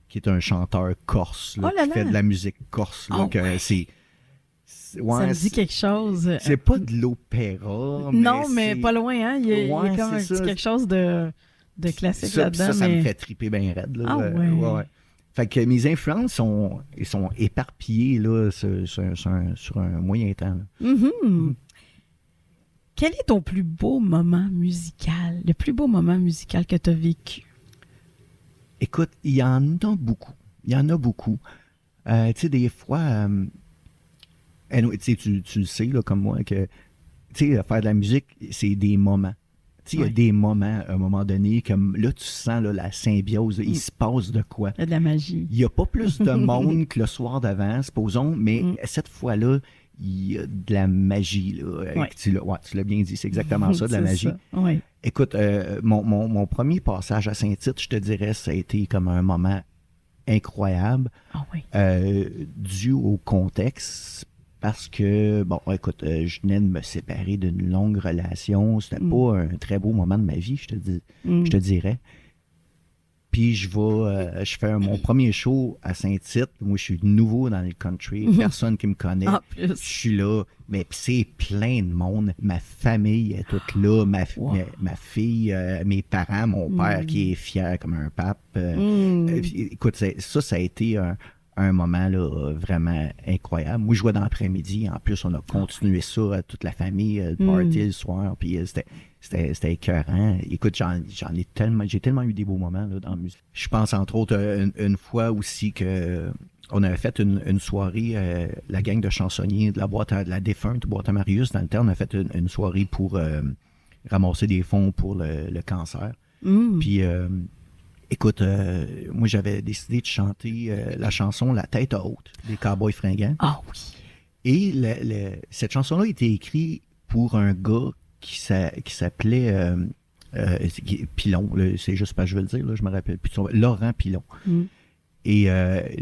qui est un chanteur corse, là, qui fait de la musique corse. Là, que ouais. ça me dit quelque chose. C'est pas de l'opéra. Non, mais pas loin. Hein? Il y a comme un petit quelque chose de classique là-dedans. Ça me fait triper bien raide. Là. Ouais. Fait que mes influences sont éparpillées là, sur un moyen temps. Quel est ton plus beau moment musical? Le plus beau moment musical que tu as vécu? Écoute, il y en a beaucoup. Tu sais, des fois, tu le sais, là, comme moi, que faire de la musique, c'est des moments. Il y a des moments, à un moment donné, comme là, tu sens là, la symbiose, il se passe de quoi. Il y a de la magie. Il n'y a pas plus de monde que le soir d'avant, supposons, mais cette fois-là, il y a de la magie. Là. Tu l'as bien dit, c'est exactement ça, de la magie. Oui. Écoute, mon premier passage à Saint-Tite, je te dirais, ça a été comme un moment incroyable, dû au contexte, parce que, bon, écoute, je venais de me séparer d'une longue relation. C'était pas un très beau moment de ma vie, je te dirais. Puis je fais mon premier show à Saint-Tite. Moi, je suis nouveau dans le country. Personne qui me connaît. Je suis là. Mais c'est plein de monde. Ma famille est toute là. Ma fille, mes parents, mon père qui est fier comme un pape. Écoute, ça a été un moment là, vraiment incroyable. Moi, je jouais dans l'après-midi. En plus, on a continué ça, toute la famille, le party le soir. Puis c'était écœurant. Écoute, j'ai tellement eu des beaux moments là, dans la musique. Je pense entre autres une fois aussi que on avait fait une soirée, la gang de chansonniers de la défunte boîte à Marius. Dans le temps, on a fait une soirée pour ramasser des fonds pour le cancer. Puis écoute, moi j'avais décidé de chanter la chanson La tête haute des Cowboys fringants. Ah oui. Et cette chanson-là a été écrite pour un gars qui s'appelait Pilon. Là, c'est juste pas, je vais le dire, là, je me rappelle plus. Laurent Pilon. Et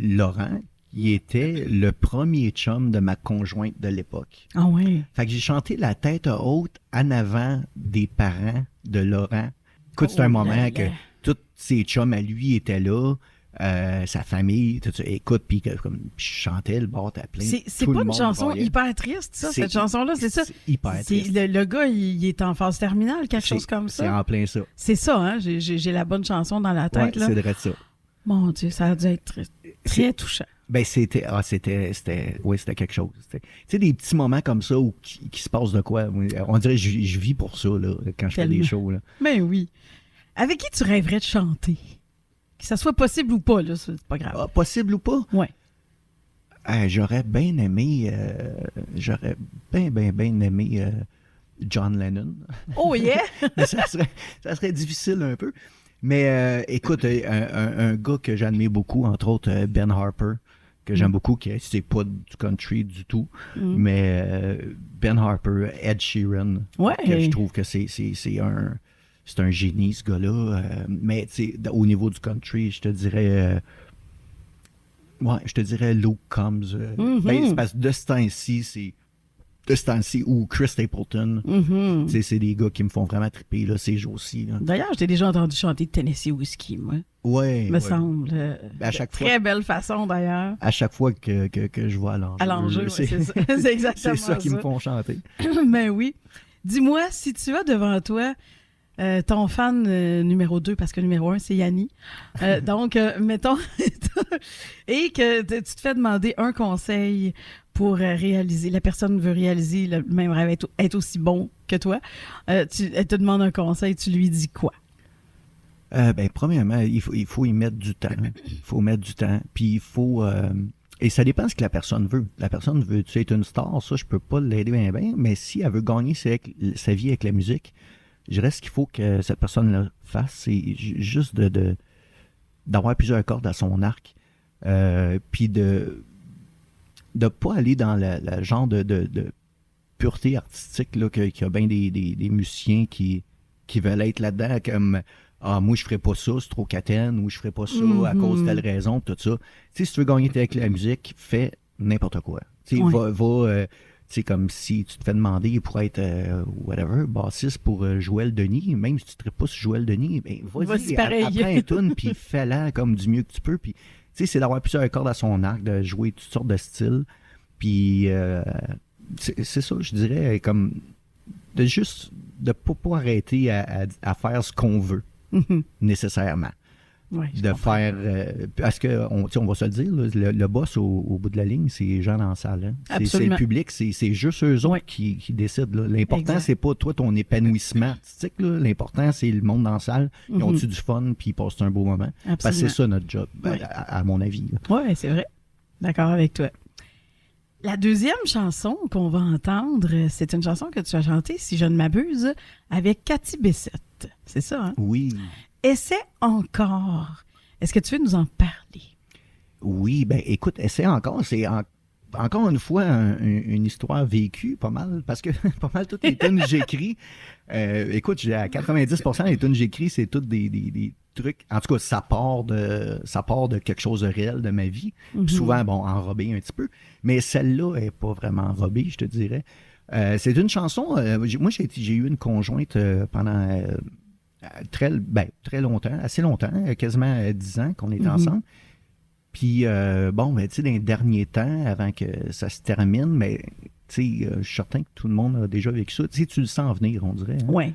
Laurent, il était le premier chum de ma conjointe de l'époque. Ah oui. Fait que j'ai chanté La tête haute en avant des parents de Laurent. Écoute, c'est un moment que tous ses chums à lui étaient là. Sa famille, tout ça. Écoute, puis je chantais le bord à plein. C'est pas une chanson hyper triste, ça, cette chanson-là, c'est ça? C'est hyper triste. Le gars, il est en phase terminale, quelque chose comme ça. C'est en plein ça. C'est ça, hein? J'ai la bonne chanson dans la tête, là. C'est vrai de ça. Mon Dieu, ça a dû être très touchant. Ben, c'était quelque chose. Tu sais, des petits moments comme ça où qui se passe de quoi. On dirait que je vis pour ça, là, quand je fais des shows, là. Ben oui. Avec qui tu rêverais de chanter? Que ça soit possible ou pas, là, c'est pas grave. Ah, possible ou pas? Oui. J'aurais bien aimé... j'aurais bien aimé John Lennon. Oh yeah! Mais ça serait difficile un peu. Mais écoute, un gars que j'admire beaucoup, entre autres Ben Harper, que j'aime beaucoup, qui c'est pas du country du tout, mais Ben Harper, Ed Sheeran, que je trouve que c'est un génie, ce gars-là. Mais au niveau du country, je te dirais Luke Combs. Ben, c'est parce que de ce temps-ci, ou Chris Stapleton, c'est des gars qui me font vraiment triper là, ces jours-ci. D'ailleurs, je t'ai déjà entendu chanter Tennessee Whiskey, moi. Oui. Me semble. À chaque fois, très belle façon, d'ailleurs. À chaque fois que je vois à l'enjeu. À l'enjeu, c'est ça. C'est exactement ça. C'est ça qui me font chanter. Ben oui. Dis-moi, si tu as devant toi ton fan numéro 2, parce que numéro 1, c'est Yanni. Donc, mettons, et que tu te fais demander un conseil pour réaliser, la personne veut réaliser le même rêve, être aussi bon que toi. Elle te demande un conseil, tu lui dis quoi? Premièrement, il faut y mettre du temps. Il faut mettre du temps. Puis il faut... et ça dépend de ce que la personne veut. La personne veut être une star, ça, je peux pas l'aider bien, mais si elle veut gagner sa vie avec la musique, je dirais ce qu'il faut que cette personne-là fasse, c'est juste d'avoir plusieurs cordes à son arc. Puis de pas aller dans le genre de pureté artistique là, qu'il y a bien des musiciens qui veulent être là-dedans comme moi je ferais pas ça, c'est trop catène, ou je ferais pas ça à cause de telle raison, tout ça. Tu sais, si tu veux gagner avec la musique, fais n'importe quoi. Tu sais, va c'est comme si tu te fais demander pour être whatever, bassiste pour Joël Denis, même si tu ne traites pas sur Joël Denis, ben vas-y, apprends un tune, puis fais-la comme du mieux que tu peux. Puis, tu sais, c'est d'avoir plusieurs cordes à son arc, de jouer toutes sortes de styles. Puis, c'est ça, je dirais, comme de juste de pas arrêter à faire ce qu'on veut, nécessairement. Ouais, de faire... parce que, on va se le dire, là, le boss au bout de la ligne, c'est les gens dans la salle. Hein. C'est le public, c'est juste eux autres qui décident. Là. L'important, c'est pas toi, ton épanouissement artistique. Là. L'important, c'est le monde dans la salle. Ils ont-tu du fun, puis ils passent un beau moment. Absolument. Parce que c'est ça notre job, à mon avis. Oui, c'est vrai. D'accord avec toi. La deuxième chanson qu'on va entendre, c'est une chanson que tu as chantée, si je ne m'abuse, avec Cathy Bessette. C'est ça, hein? Oui. Essaie encore. Est-ce que tu veux nous en parler? Oui, ben écoute, Essaie encore, c'est encore une fois une histoire vécue, pas mal, parce que pas mal toutes les tunes que j'écris, écoute, à 90% des tunes que j'écris, c'est toutes des trucs, en tout cas, ça part de quelque chose de réel de ma vie, souvent, bon, enrobé un petit peu, mais celle-là est pas vraiment enrobée, je te dirais. C'est une chanson, moi j'ai eu une conjointe pendant... très longtemps, assez longtemps, quasiment 10 ans qu'on était ensemble. Puis, tu sais, dans les derniers temps, avant que ça se termine, mais, tu sais, je suis certain que tout le monde a déjà vécu ça. Tu sais, tu le sens venir, on dirait. Hein? Oui.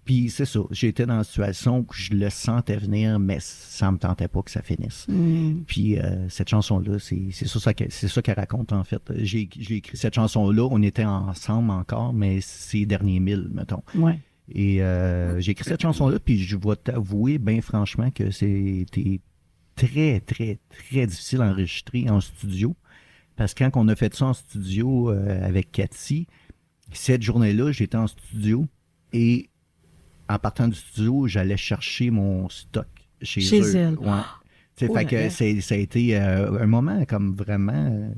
Puis, c'est ça. J'étais dans une situation où je le sentais venir, mais ça me tentait pas que ça finisse. Puis, cette chanson-là, c'est ça qu'elle raconte, en fait. J'ai écrit cette chanson-là, on était ensemble encore, mais c'est les derniers 1000, mettons. Oui. Et j'ai écrit cette chanson-là, puis je vais t'avouer, bien franchement, que c'était très, très, très difficile à enregistrer en studio. Parce que quand on a fait ça en studio avec Cathy, cette journée-là, j'étais en studio et en partant du studio, j'allais chercher mon stock chez eux. Elle. Ouais. Fait que ça a été un moment comme vraiment...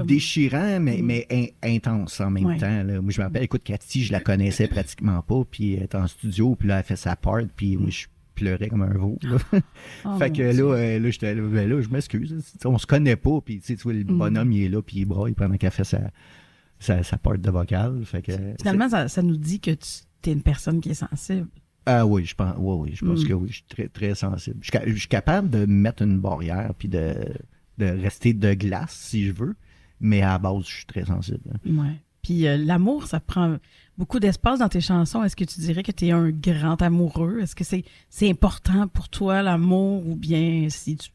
déchirant, mais intense en même temps. Là. Moi, je me rappelle, écoute, Cathy, je la connaissais pratiquement pas, puis elle était en studio, puis là, elle fait sa part, puis moi, je pleurais comme un veau. Là. Fait que là, j'étais là, je m'excuse. On se connaît pas, puis tu vois, le bonhomme, il est là, puis il braille pendant qu'elle fait sa part de vocale. Fait que, finalement, ça nous dit que tu es une personne qui est sensible. Ah oui, je pense que oui, je suis très, très sensible. Je suis capable de mettre une barrière, puis de rester de glace, si je veux, mais à la base, je suis très sensible. Oui. Puis l'amour, ça prend beaucoup d'espace dans tes chansons. Est-ce que tu dirais que tu es un grand amoureux? Est-ce que c'est important pour toi, l'amour, ou bien si tu...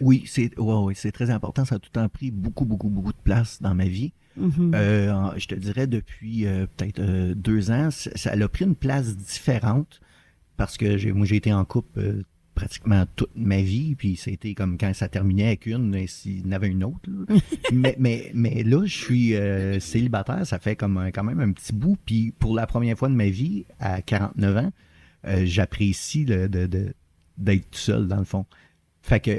Oui, c'est très important. Ça a tout le temps pris beaucoup, beaucoup, beaucoup de place dans ma vie. Je te dirais depuis peut-être 2 ans, ça a pris une place différente parce que moi, j'ai été en couple pratiquement toute ma vie, puis c'était comme quand ça terminait avec une, et s'il y en avait une autre. Là. mais là, je suis célibataire, ça fait quand même un petit bout, puis pour la première fois de ma vie, à 49 ans, j'apprécie d'être tout seul, dans le fond. Fait que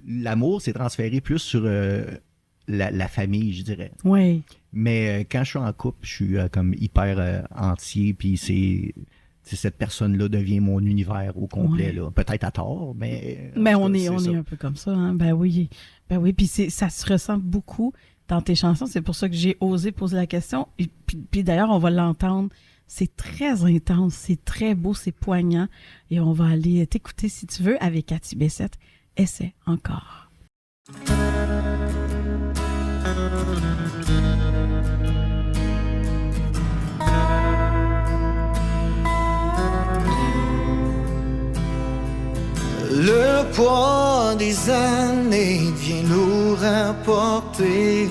l'amour s'est transféré plus sur la famille, je dirais. Oui. Mais quand je suis en couple, je suis comme hyper entier, puis cette personne-là devient mon univers au complet. Là. Peut-être à tort, mais... Mais on est un peu comme ça. Hein? Ben oui. Puis ça se ressent beaucoup dans tes chansons. C'est pour ça que j'ai osé poser la question. Et puis d'ailleurs, on va l'entendre. C'est très intense, c'est très beau, c'est poignant. Et on va aller t'écouter, si tu veux, avec Cathy Bessette. Essaie encore. Le poids des années devient lourd à porter.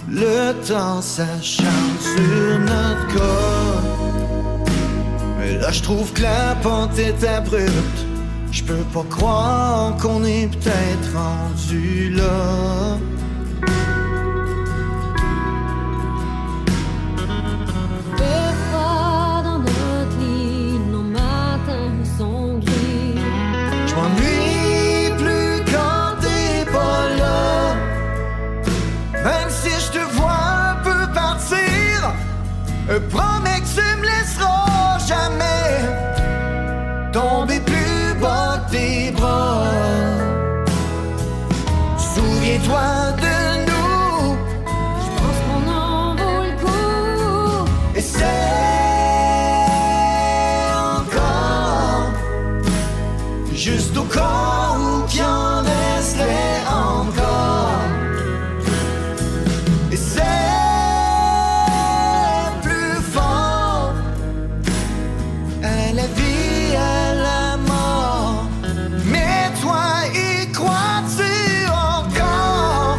Le temps s'acharne sur notre corps. Mais là je trouve que la pente est abrupte. Je peux pas croire qu'on est peut-être rendu là. Des fois dans notre lit, nos matins sont gris. Je m'ennuie plus quand t'es pas là. Même si je te vois un peu partir, promets que tu me laisseras jamais tomber plus bas que tes bras. Souviens-toi de nous. Je pense qu'on en vaut le coup. Et c'est encore juste au cas où qu'il y en resterait encore. Et c'est plus fort à la vie, à la mort. Mais toi, y crois-tu encore?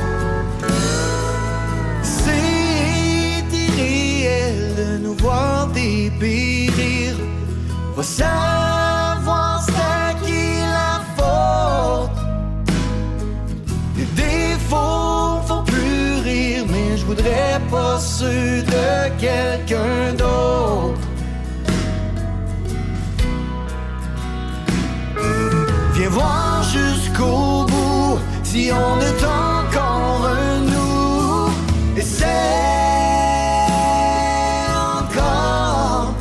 C'est irréel de nous voir dépérir. Va savoir c'est à qui la faute. Les défauts font plus rire, mais je voudrais pas ceux de quelqu'un d'autre. Viens voir jusqu'au bout si on est encore un nous. Et c'est encore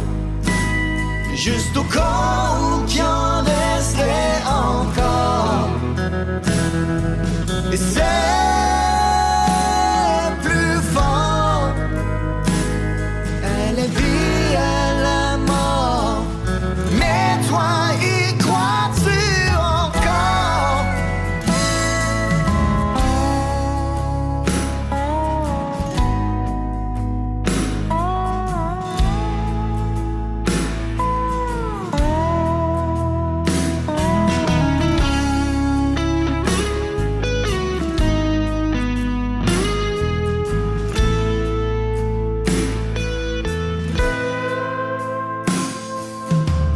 juste au cas où qu'il y en resterait encore. Et c'est plus fort à la vie, à la mort. Mais toi, y crois-tu encore?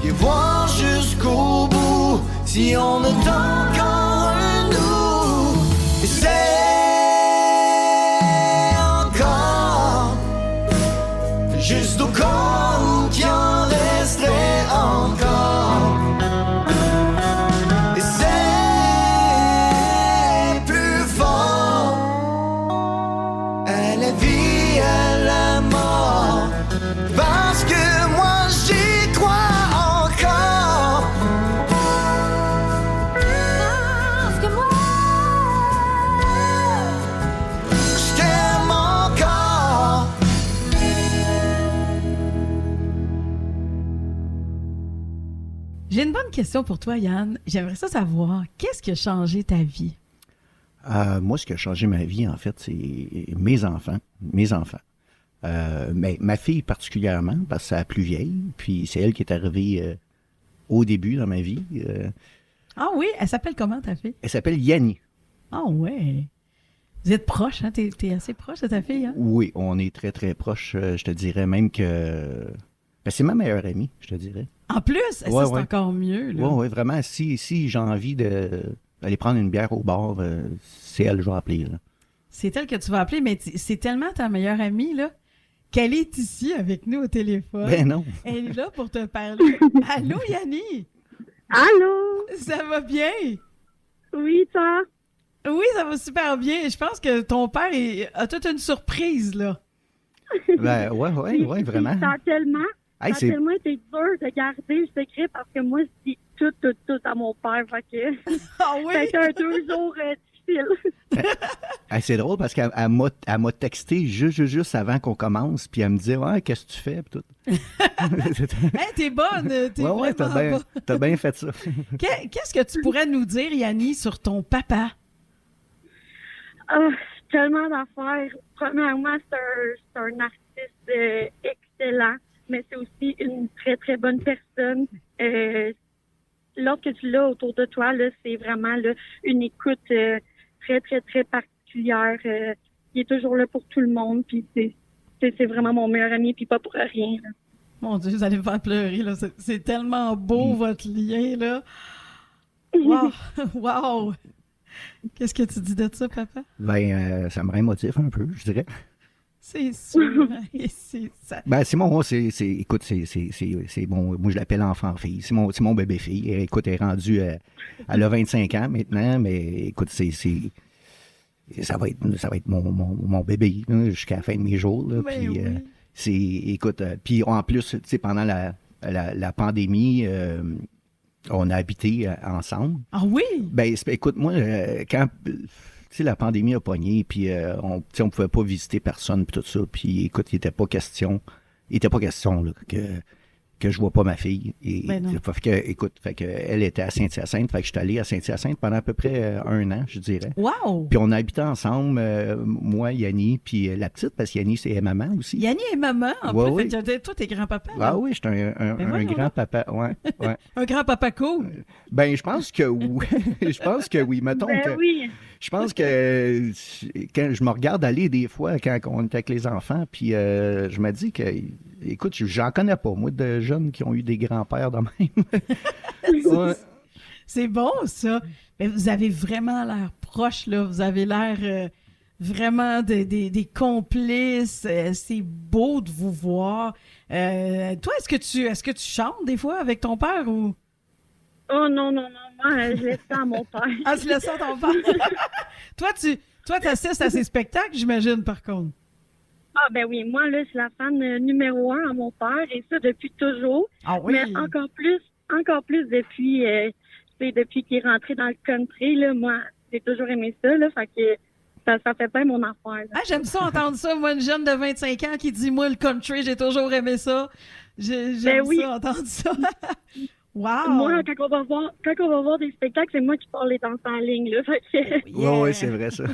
Viens voir jusqu'au bout si on est encore un nous. Et c'est encore juste au cas où qu'il y en resterait encore. Et c'est plus fort à la vie, à la mort. Parce que moi j'y crois encore. Parce que moi, Je t'aime encore. J'ai une bonne question pour toi, Yann. J'aimerais ça savoir, qu'est-ce qui a changé ta vie? Moi, ce qui a changé ma vie, en fait, c'est mes enfants. Mes enfants. Mais ma fille particulièrement, parce que c'est la plus vieille, puis c'est elle qui est arrivée au début dans ma vie. Ah oui, elle s'appelle comment, ta fille? Elle s'appelle Yanni. Ah ouais. Vous êtes proches, hein? T'es assez proche de ta fille, hein? Oui, on est très, très proches. Je te dirais même que... Ben, c'est ma meilleure amie, je te dirais. En plus, ça, Ouais, c'est ouais. encore mieux, là. Oui, vraiment. Si j'ai envie d'aller prendre une bière au bar, c'est elle que je vais appeler. Là. C'est elle que tu vas appeler, mais c'est tellement ta meilleure amie, là, qu'elle est ici avec nous au téléphone. Ben non. Elle est là pour te parler. Allô, Yanni? Allô? Ça va bien? Oui, toi? Oui, ça va super bien. Je pense que ton père a toute une surprise, là. Ben, ouais, vraiment. Ça a tellement, Hey, ça a tellement été dur de garder le secret parce que moi, je dis tout à mon père. Fait que Ah oui? c'était un 2 jours difficile. Hey, c'est drôle parce qu'elle m'a texté juste avant qu'on commence, puis elle me dit « Ouais, qu'est-ce que tu fais? » puis tout. Hey, t'es bonne. T'es Ouais, vraiment t'as bien fait ça. Qu'est-ce que tu pourrais nous dire, Yanni, sur ton papa? Ah, tellement d'affaires. Premièrement, c'est un artiste excellent, mais c'est aussi une très, très bonne personne. l'autre que tu l'as autour de toi, là, c'est vraiment là, une écoute très, très, très particulière. Il est toujours là pour tout le monde, puis c'est vraiment mon meilleur ami, puis pas pour rien. Là. Mon Dieu, vous allez me faire pleurer, là. C'est tellement beau, votre lien, là. Wow! Wow! Qu'est-ce que tu dis de ça, papa? Ben, ça me rend émotif un peu, je dirais. C'est sûr. Et c'est ça. Ben, écoute, c'est bon, moi je l'appelle enfant-fille, c'est mon bébé-fille. Écoute, elle est rendue, elle a 25 ans maintenant, mais écoute, ça va être mon bébé là, jusqu'à la fin de mes jours. Là, Ben puis, oui. écoute, puis en plus, tu sais, pendant la pandémie, on a habité ensemble. Ah oui? Ben, écoute, moi, quand tu sais, la pandémie a pogné, puis on pouvait pas visiter personne, puis tout ça, puis écoute, il était pas question là, que je vois pas ma fille. Et, Ben non. fait que elle était à Saint-Hyacinthe, fait que je suis allé à Saint-Hyacinthe pendant à peu près 1 an, je dirais. Wow! Puis on a habité ensemble, moi, Yanni, puis la petite, parce que Yanni, c'est maman aussi. Yanni et maman, en Ouais, plus. oui. Fait que toi, t'es grand-papa. Ah là. oui, j'étais un voyons grand-papa, ouais. Un grand-papa cool. Ben, je pense que oui. Je pense que oui. Mettons Ben que... oui. Je pense que quand je me regarde aller des fois quand on est avec les enfants, puis je me dis que, écoute, j'en connais pas, moi, de jeunes qui ont eu des grands-pères de même. Ouais. C'est bon, ça. Mais vous avez vraiment l'air proche, là. Vous avez l'air vraiment des complices. C'est beau de vous voir. Toi, est-ce que tu chantes des fois avec ton père ou... Oh non. Moi, je laisse ça à mon père. Ah, tu laisses ça à ton père? Toi, t'assistes à ces spectacles, j'imagine, par contre. Ah ben oui, moi, là, je suis la fan numéro 1 à mon père, et ça depuis toujours. Ah oui? Mais encore plus depuis, depuis qu'il est rentré dans le country, là, moi, j'ai toujours aimé ça, là, fait que ça fait pas mon affaire. Là. Ah, j'aime ça entendre ça. Moi, une jeune de 25 ans qui dit, moi, le country, j'ai toujours aimé ça. J'aime oui. ça, entendre ça. Wow! Moi, quand on va voir des spectacles, c'est moi qui parle les danses en ligne, là, fait que... Ouais, ouais, c'est vrai, ça.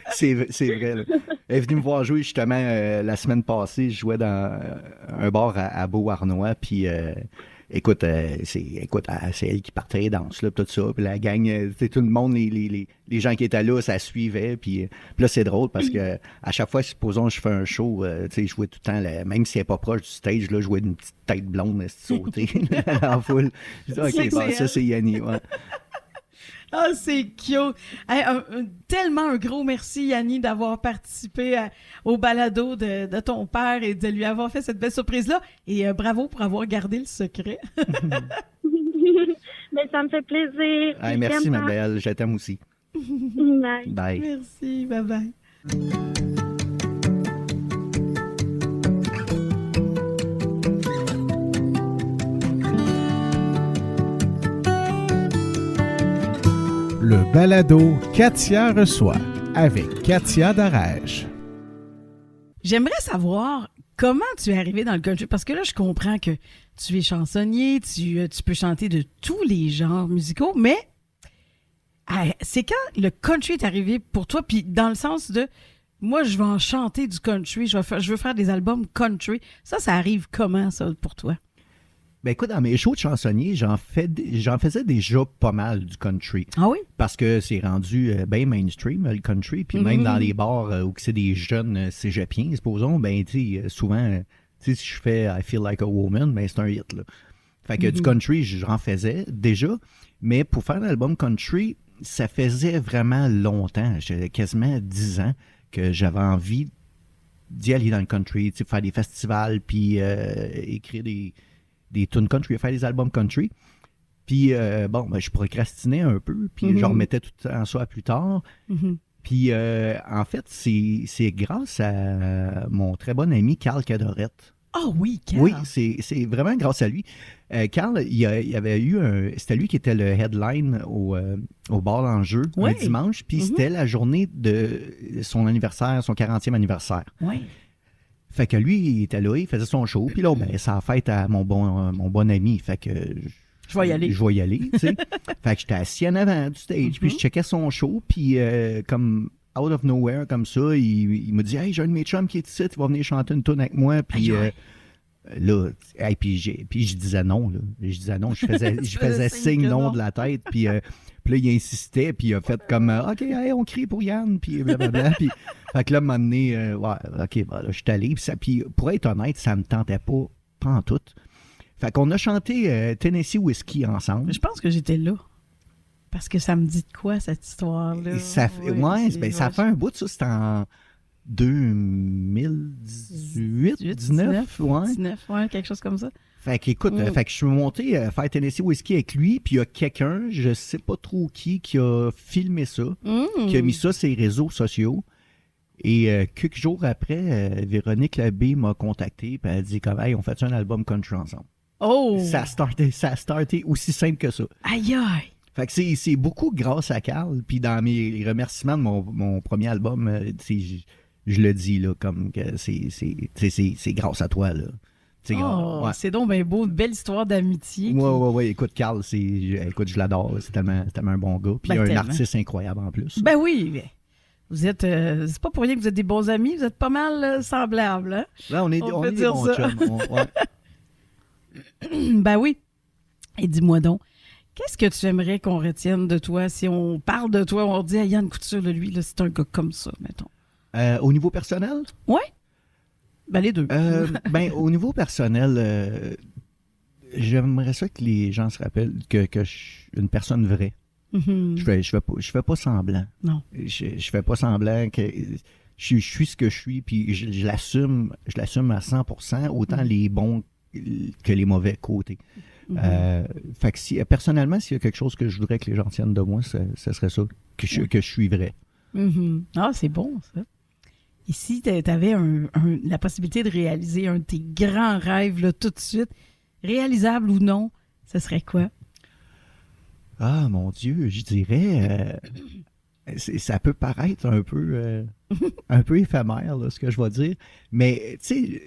c'est vrai, là. Elle est venue me voir jouer, justement, la semaine passée. Je jouais dans un bar à Beauharnois, puis... Écoute, c'est elle qui partait danse là, tout ça, puis la gang, tout le monde, les gens qui étaient là, ça suivait, puis là c'est drôle parce que à chaque fois, supposons je fais un show, je jouais tout le temps, même si elle n'est pas proche du stage, là, je jouais une petite tête blonde sauter en foule. Je dis, ok, bon, ça c'est Yanni, ouais. Ah, c'est cute! Hey, tellement un gros merci, Yanni, d'avoir participé au balado de ton père et de lui avoir fait cette belle surprise-là. Et bravo pour avoir gardé le secret. Mais ça me fait plaisir. Hey, merci, ma belle. Je t'aime aussi. Bye. Bye. Merci, bye-bye. Le balado Katia reçoit avec Katia Darèche. J'aimerais savoir comment tu es arrivé dans le country, parce que là, je comprends que tu es chansonnier, tu peux chanter de tous les genres musicaux, mais c'est quand le country est arrivé pour toi, puis dans le sens de, moi, je vais en chanter du country, je veux faire des albums country. Ça arrive comment, ça, pour toi? Ben écoute, dans mes shows de chansonnier, j'en faisais déjà pas mal du country. Ah oui? Parce que c'est rendu bien mainstream, le country. Puis même dans les bars où c'est des jeunes cégepiens, supposons, ben tu sais, souvent, tu sais, si je fais I Feel Like a Woman, ben c'est un hit, là. Fait que du country, j'en faisais déjà. Mais pour faire un album country, ça faisait vraiment longtemps, quasiment 10 ans, que j'avais envie d'y aller dans le country, tu sais, faire des festivals, puis écrire des tunes country, faire des albums country. Puis, je procrastinais un peu, puis je remettais tout en ça plus tard. Puis, en fait, c'est grâce à mon très bon ami Carl Cadorette. Ah oui, Carl! Oui, c'est vraiment grâce à lui. Carl, il avait eu c'était lui qui était le headline au bar d'enjeu un dimanche, puis c'était la journée de son anniversaire, son 40e anniversaire. Oui. Fait que lui, il était là, il faisait son show, puis là, ben, ça a fait à mon bon ami. Fait que je vais y aller. Je vais y aller, tu sais. Fait que j'étais assis en avant du stage, puis je checkais son show, puis comme out of nowhere, comme ça, il m'a dit « Hey, j'ai un de mes chums qui est ici, tu vas venir chanter une tune avec moi. » Puis Là, hey, puis je disais non, là. Je disais non, je faisais signe non de la tête, puis là, il insistait, puis il a fait comme OK, hey, on crie pour Yann, puis blablabla. Puis, fait que là, à un moment donné, ouais, OK, ben, là, je suis allé. Puis pour être honnête, ça me tentait pas en tout. Fait qu'on a chanté Tennessee Whiskey ensemble. Je pense que j'étais là. Parce que ça me dit de quoi, cette histoire-là? Ça fait un bout, ça, c'était en 2018, 19, ouais. 19, ouais, quelque chose comme ça. Fait qu'écoute, fait que je suis monté faire Tennessee Whiskey avec lui, puis il y a quelqu'un, je sais pas trop qui a filmé ça, qui a mis ça sur les réseaux sociaux. Et quelques jours après, Véronique Labbé m'a contacté, puis elle a dit comme, hey, on fait un album country ensemble. Oh! Ça a starté aussi simple que ça. Aïe aïe! Fait que c'est beaucoup grâce à Carl, puis dans mes remerciements de mon premier album, je le dis là, comme que c'est grâce à toi, là. Ouais. C'est donc bien beau, une belle histoire d'amitié. Ouais. Écoute, Carl, écoute, je l'adore. C'est tellement un bon gars. Puis un artiste incroyable en plus. Ben oui, mais vous êtes. c'est pas pour rien que vous êtes des bons amis, vous êtes pas mal semblables, hein? Là, on est des bons chums. Ouais. Ben oui. Et dis-moi donc, qu'est-ce que tu aimerais qu'on retienne de toi si on parle de toi, on dit à Yann Couture, lui, là, c'est un gars comme ça, mettons? Au niveau personnel? Ouais. Ben, les deux. Au niveau personnel, j'aimerais ça que les gens se rappellent que je suis une personne vraie. Mm-hmm. Je fais pas semblant. Non. Je fais pas semblant que je suis ce que je suis, puis je l'assume à 100%, autant les bons que les mauvais côtés. Mm-hmm. Fait que personnellement, s'il y a quelque chose que je voudrais que les gens tiennent de moi, ce serait ça, que je suis vrai. Mm-hmm. Ah, c'est bon, ça. Et si tu avais la possibilité de réaliser un de tes grands rêves là, tout de suite, réalisable ou non, ce serait quoi? Ah, mon Dieu, je dirais... ça peut paraître un peu éphémère, là, ce que je vais dire. Mais, tu sais...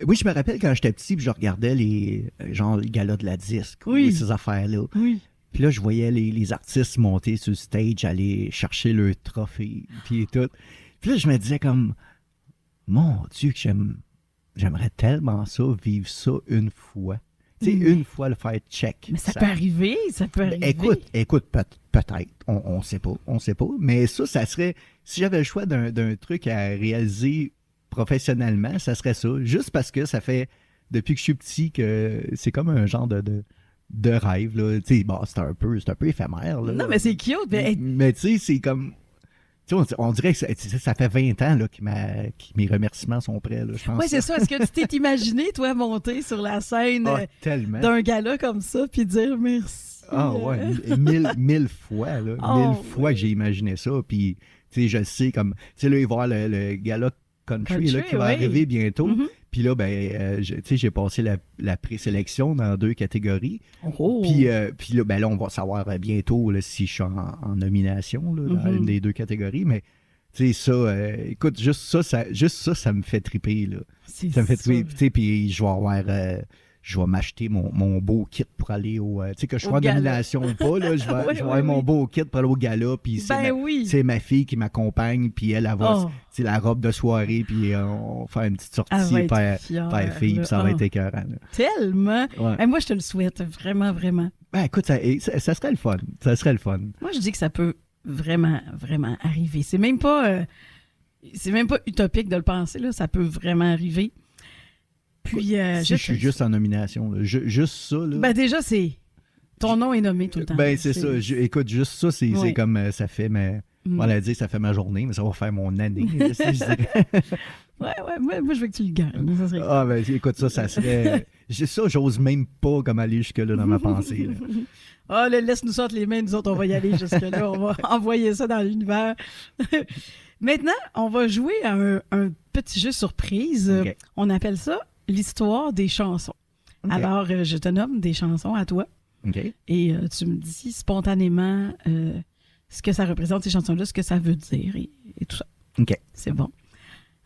Oui, je me rappelle quand j'étais petit, puis je regardais les galas de la disque, ou ces affaires-là. Oui. Puis là, je voyais les artistes monter sur le stage, aller chercher leur trophée, puis tout. Puis là, je me disais comme, mon Dieu, que j'aimerais tellement ça, vivre ça une fois. Tu sais, une fois le faire check. Mais ça peut arriver, ça peut arriver. Écoute, peut-être, on sait pas, mais ça serait, si j'avais le choix d'un truc à réaliser professionnellement, ça serait ça. Juste parce que ça fait, depuis que je suis petit, que c'est comme un genre de rêve, là. Tu sais, bon, c'est un peu éphémère, là. Non, mais c'est cute. Mais tu sais, c'est comme... On dirait que ça fait 20 ans là, que mes remerciements sont prêts, là, je pense. Oui, c'est ça. Est-ce que tu t'es imaginé, toi, monter sur la scène d'un gala comme ça, puis dire merci? Ah ouais, mille fois, là. Mille fois que j'ai imaginé ça. Puis, tu sais, je le sais, comme... Tu sais, là, il va y avoir le gala country là, qui va arriver bientôt. Mm-hmm. Puis là, j'ai passé la présélection dans 2 catégories. Oh. Puis là, on va savoir bientôt là, si je suis en nomination là, dans une des 2 catégories. Mais tu sais, ça, écoute, juste ça me fait triper. Là. Ça me fait triper. Tu sais, puis je vais m'acheter mon beau kit pour aller au... tu sais, que je sois en nomination ou pas, là, je vais avoir mon beau kit pour aller au gala, puis c'est ma fille qui m'accompagne, puis elle va, c'est la robe de soirée, puis on va faire une petite sortie père fille, puis ça va être écœurant. Là. Tellement! Ouais. Et moi, je te le souhaite, vraiment, vraiment. Ben, écoute, ça serait le fun. Ça serait le fun. Moi, je dis que ça peut vraiment, vraiment arriver. C'est même pas utopique de le penser, là. Ça peut vraiment arriver. Puis, si je suis juste en nomination, là, juste ça. Là, ben déjà, ton nom est nommé tout le temps. Ben c'est ça. Écoute, juste ça, c'est comme ça fait on l'a dit, ça fait ma journée, mais ça va faire mon année. Là, si je dirais. moi, je veux que tu le gagnes. Ça serait... Ah ben écoute, ça serait... ça, j'ose même pas comme aller jusque-là dans ma pensée. Ah, laisse-nous sortir les mains, nous autres, on va y aller jusque-là. On va envoyer ça dans l'univers. Maintenant, on va jouer à un petit jeu surprise. Okay. On appelle ça l'histoire des chansons. Okay. Alors, je te nomme des chansons à toi. Okay. Et tu me dis spontanément ce que ça représente, ces chansons-là, ce que ça veut dire et tout ça. OK. C'est bon.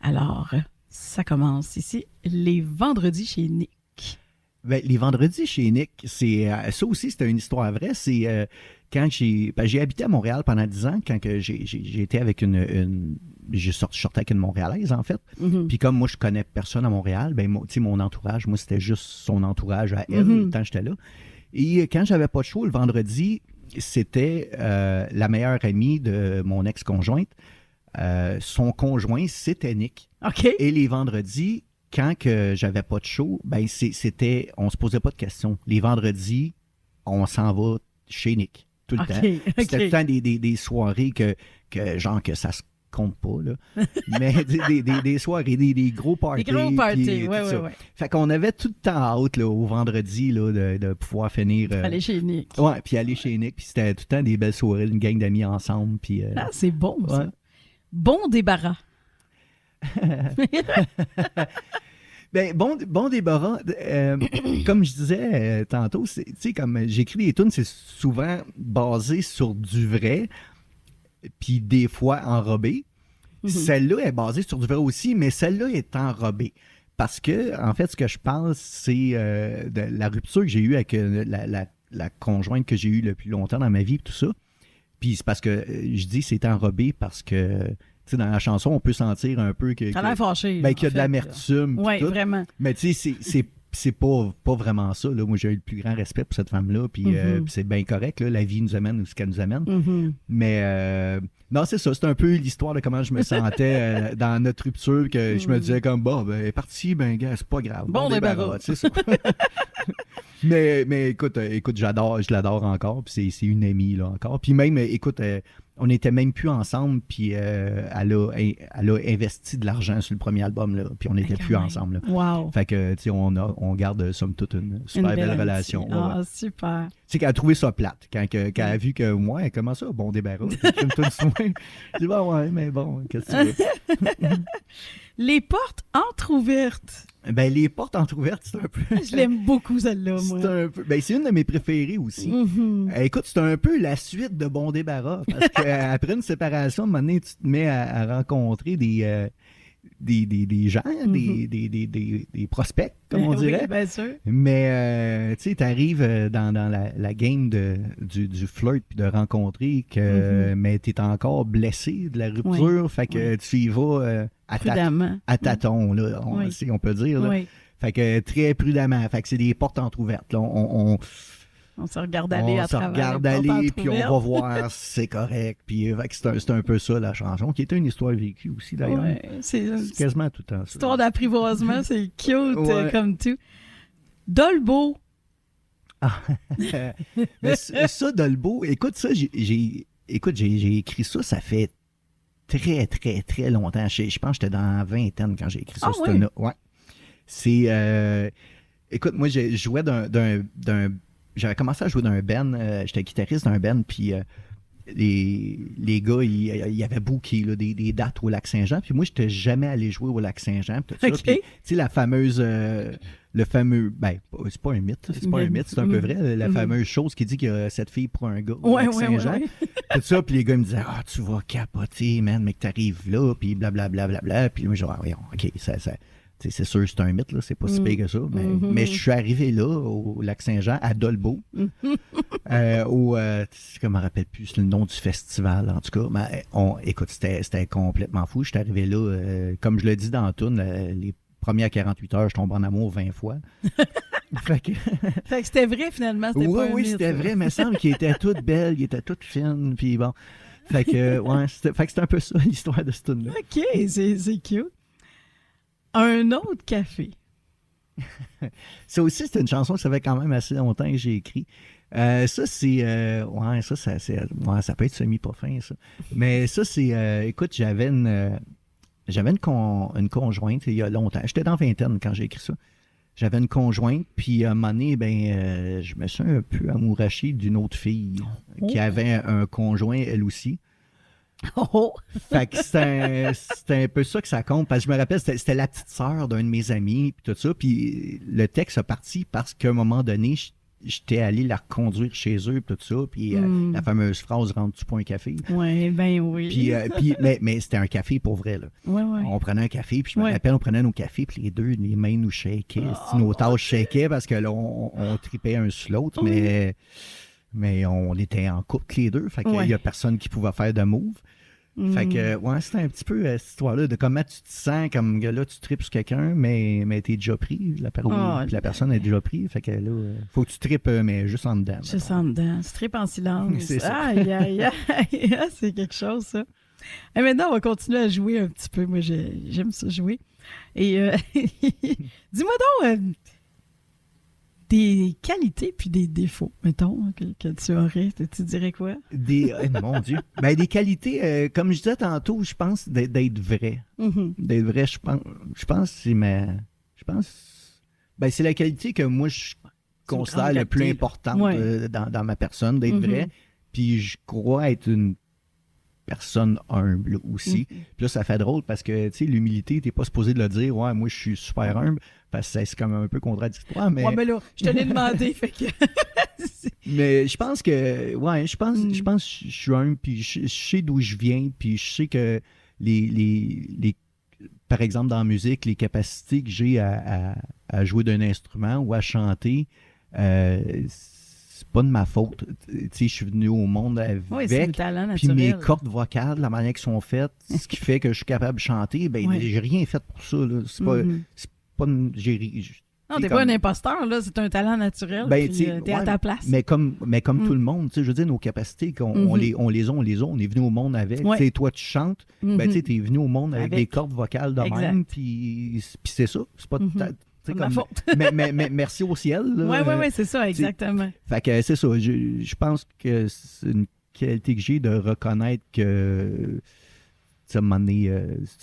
Alors, ça commence ici. Les vendredis chez Nick. Ben, les vendredis chez Nick, ça aussi, c'était une histoire vraie. C'est quand j'ai habité à Montréal pendant 10 ans, quand j'ai été avec une je sortais avec une Montréalaise, en fait. Puis comme moi, je connais personne à Montréal, ben, mon entourage, moi, c'était juste son entourage à elle, tant que j'étais là. Et quand j'avais pas de show, le vendredi, c'était la meilleure amie de mon ex-conjointe. Son conjoint, c'était Nick. OK. Et les vendredis, quand que j'avais pas de show, ben c'était, on se posait pas de questions. Les vendredis, on s'en va chez Nick tout le temps. C'était tout le temps des soirées que ça se compte pas, là. Mais des soirées, des gros parties. Des gros parties, oui. Fait qu'on avait tout le temps hâte, là, au vendredi, là, de pouvoir finir. Aller chez Nick. Ouais, puis aller chez Nick. Puis c'était tout le temps des belles soirées, une gang d'amis ensemble. Puis, Ah, c'est bon, ça. ouais. Bon débarras. Ben, bon débarras, comme je disais tantôt, tu sais, comme j'écris des tunes, c'est souvent basé sur du vrai, puis des fois enrobé. Celle-là est basée sur du vrai aussi, mais celle-là est enrobée. Parce que, en fait, ce que je pense, c'est de la rupture que j'ai eue avec la conjointe que j'ai eue le plus longtemps dans ma vie, tout ça. Puis c'est parce que je dis c'est enrobé parce que, tu sais, dans la chanson, on peut sentir un peu que... Ça a l'air fâché. Ben, qu'il y a de l'amertume. Oui, tout. vraiment. Mais tu sais, c'est pas vraiment ça. Là. Moi, j'ai eu le plus grand respect pour cette femme-là, puis puis c'est bien correct. Là, la vie nous amène où ce qu'elle nous amène. Mais non, c'est ça. C'est un peu l'histoire de comment je me sentais dans notre rupture, que je me disais comme, bon, ben, elle est partie, ben, gars, c'est pas grave. Bon débarras. C'est ça. mais écoute, je l'adore encore, puis c'est une amie, là, encore. Puis même, écoute, on n'était même plus ensemble, puis elle a investi de l'argent sur le premier album, là, puis on n'était plus ensemble. Là. Wow. Fait que, tu sais, on garde, somme toute, une super belle relation. Ah, Ouais. super. Tu sais, qu'elle a trouvé ça plate, quand elle a vu que, moi, comment ça, bon débarras, j'aime tout soin. Je dis, bah ouais, mais bon, qu'est-ce que tu veux? Les portes entrouvertes. Ben, les portes entrouvertes, c'est un peu... Je l'aime beaucoup, celle-là, moi. C'est une de mes préférées aussi. Écoute, c'est un peu la suite de Bon débarras, parce qu'après une séparation, à un moment donné, tu te mets à rencontrer des gens, des prospects, comme on dirait. Oui, bien sûr. Mais, tu sais, t'arrives dans la game du flirt puis de rencontrer que, mais t'es encore blessé de la rupture, fait que tu y vas à tâtons, là, on peut dire. Là. Oui. Fait que très prudemment. Fait que c'est des portes entrouvertes. Là. On se regarde aller à travers. On se regarde aller, puis on va voir si c'est correct. Puis c'est un peu ça, la chanson, qui était une histoire vécue aussi, d'ailleurs. Ouais, c'est quasiment tout le temps ça. Histoire d'apprivoisement, c'est cute comme tout. Dolbeau. Ah. Mais ça, Dolbeau, écoute, ça, j'ai écrit ça fait très, très, très longtemps. Je pense que j'étais dans la vingtaine quand j'ai écrit ça. Ouais. C'est... écoute, moi, j'ai joué j'avais commencé à jouer dans un band. J'étais guitariste d'un band, puis les gars, ils avaient booké là, des dates au Lac-Saint-Jean. Puis moi, je n'étais jamais allé jouer au Lac-Saint-Jean. Tout ça. Puis, tu sais, la fameuse... le fameux... Ben, c'est pas un mythe. C'est pas un mythe, c'est un peu vrai. La fameuse chose qui dit qu'il y a cette fille pour un gars au Lac-Saint-Jean. Tout ça, puis les gars me disaient « Ah, tu vas capoter, man, mais que t'arrives là, puis blablabla. Bla, bla, bla. » Puis moi, je dis « Voyons, OK, ça c'est sûr, c'est un mythe, là, c'est pas si pire que ça. Mais je suis arrivé là, au Lac-Saint-Jean, à Dolbeau. Je ne me rappelle plus le nom du festival, en tout cas. Mais écoute, c'était complètement fou. Je suis arrivé là, comme je le dis dans la toune, les premières 48 heures, je tombe en amour 20 fois. Fait que c'était vrai, finalement. C'était pas un mythe, c'était vrai, mais il me semble qu'il était toute belle, il était toute fine, puis bon. Fait que, c'était un peu ça, l'histoire de ce tune-là. OK, c'est cute. Un autre café. Ça aussi, c'est une chanson que ça fait quand même assez longtemps que j'ai écrit. Ça, c'est... ça peut être semi-pas fin, ça. Mais ça, c'est... écoute, j'avais une conjointe il y a longtemps. J'étais dans la vingtaine quand j'ai écrit ça. J'avais une conjointe, puis à un moment donné, je me suis un peu amouraché d'une autre fille qui avait un conjoint, elle aussi. Oh! Fait que c'était un peu ça que ça compte, parce que je me rappelle, c'était la petite sœur d'un de mes amis, puis tout ça, puis le texte a parti parce qu'à un moment donné, j'étais allé la reconduire chez eux, puis tout ça, puis la fameuse phrase « Rentres-tu pas un café? » Oui, ben oui. Mais c'était un café pour vrai, là. Ouais. On prenait un café, puis je me rappelle, on prenait nos cafés, puis les deux, les mains nous shakaient, nos tâches shakaient, parce que là, on tripait un sur l'autre, mais on était en couple les deux, fait qu'il y a personne qui pouvait faire de move. Fait que, ouais, c'était un petit peu cette histoire-là de comment tu te sens comme que là, tu tripes sur quelqu'un, mais t'es déjà pris. Puis la personne est déjà prise. Fait que là, faut que tu tripes, mais juste en dedans. Juste en dedans. Tu tripes en silence. C'est ça. Aïe, aïe, aïe. C'est quelque chose, ça. Et maintenant, on va continuer à jouer un petit peu. Moi, j'aime ça jouer. Et dis-moi donc des qualités puis des défauts, mettons, que tu aurais. Tu dirais quoi? Mon Dieu. Ben, des qualités, comme je disais tantôt, je pense d'être vrai. Mm-hmm. D'être vrai, je pense que c'est la qualité que moi, je considère la plus importante dans ma personne, d'être vrai. Puis je crois être une personne humble aussi. Puis là, ça fait drôle parce que, tu sais, l'humilité, t'es pas supposé de le dire, ouais, moi, je suis super humble, parce que c'est comme un peu contradictoire, mais... Ouais, mais là, je te l'ai demandé, fait que... Mais je pense que, je pense que je suis humble, puis je sais d'où je viens, puis je sais que les par exemple, dans la musique, les capacités que j'ai à jouer d'un instrument ou à chanter, c'est pas de ma faute. Tu sais, je suis venu au monde avec, c'est le talent puis naturel. mes cordes vocales, la manière qu'elles sont faites, ce qui fait que je suis capable de chanter, ben j'ai rien fait pour ça. Là. C'est pas non, t'es pas un imposteur, là, c'est un talent naturel, ben, puis t'es à ta place. Mais comme tout le monde, je veux dire, nos capacités, on les a, on est venu au monde avec. Tu sais, toi, tu chantes, ben, tu es venu au monde avec des cordes vocales de même, puis c'est ça. C'est pas c'est ma faute. mais merci au ciel. Oui, c'est ça, exactement. Fait que c'est ça. Je pense que c'est une qualité que j'ai de reconnaître que à un moment donné,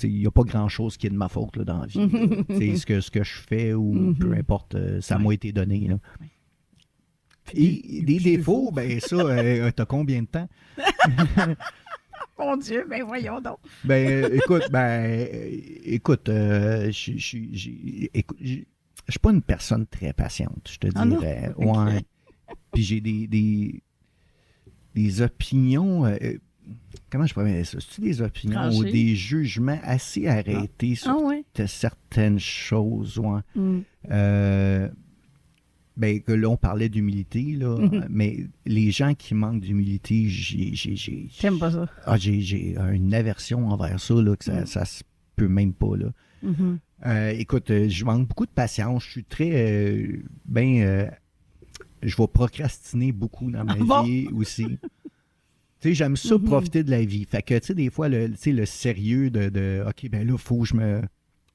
il n'y a pas grand-chose qui est de ma faute là, dans la vie. Ce que je fais ou peu importe, ça m'a été donné. Là. Et des défauts, ben ça, t'as combien de temps? Mon Dieu, ben voyons donc. Écoute, je suis pas une personne très patiente, je te dirais. Okay. Ouais. Puis j'ai des opinions... comment je pourrais dire ça? C'est-tu des opinions Tranché. ou des jugements assez arrêtés sur certaines choses? Ouais. Que là, on parlait d'humilité, là, mais les gens qui manquent d'humilité, T'aimes pas ça? J'ai une aversion envers ça, là, que ça se peut même pas, là. Écoute, je manque beaucoup de patience. Je suis très, je vais procrastiner beaucoup dans ma vie aussi. Tu sais, j'aime ça profiter de la vie. Fait que, tu sais, des fois, le sérieux de OK, ben là, il faut que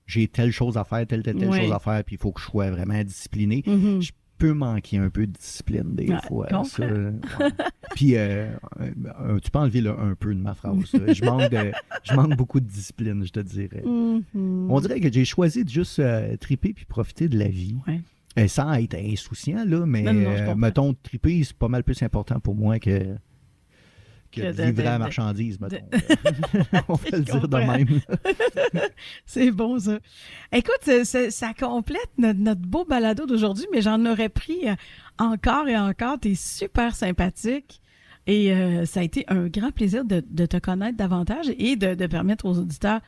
j'ai telle chose à faire, telle chose à faire, puis il faut que je sois vraiment discipliné. Je peux manquer un peu de discipline des fois. Ça, Puis, tu peux enlever un peu de ma phrase. Je manque beaucoup de discipline, je te dirais. On dirait que j'ai choisi de juste triper puis profiter de la vie. Sans être insouciant, là, mais mettons, triper, c'est pas mal plus important pour moi que de livrer la marchandise, mettons. On va le dire de même. C'est bon, ça. Écoute, ça complète notre beau balado d'aujourd'hui, mais j'en aurais pris encore et encore. T'es super sympathique. Et ça a été un grand plaisir de te connaître davantage et de permettre aux auditeurs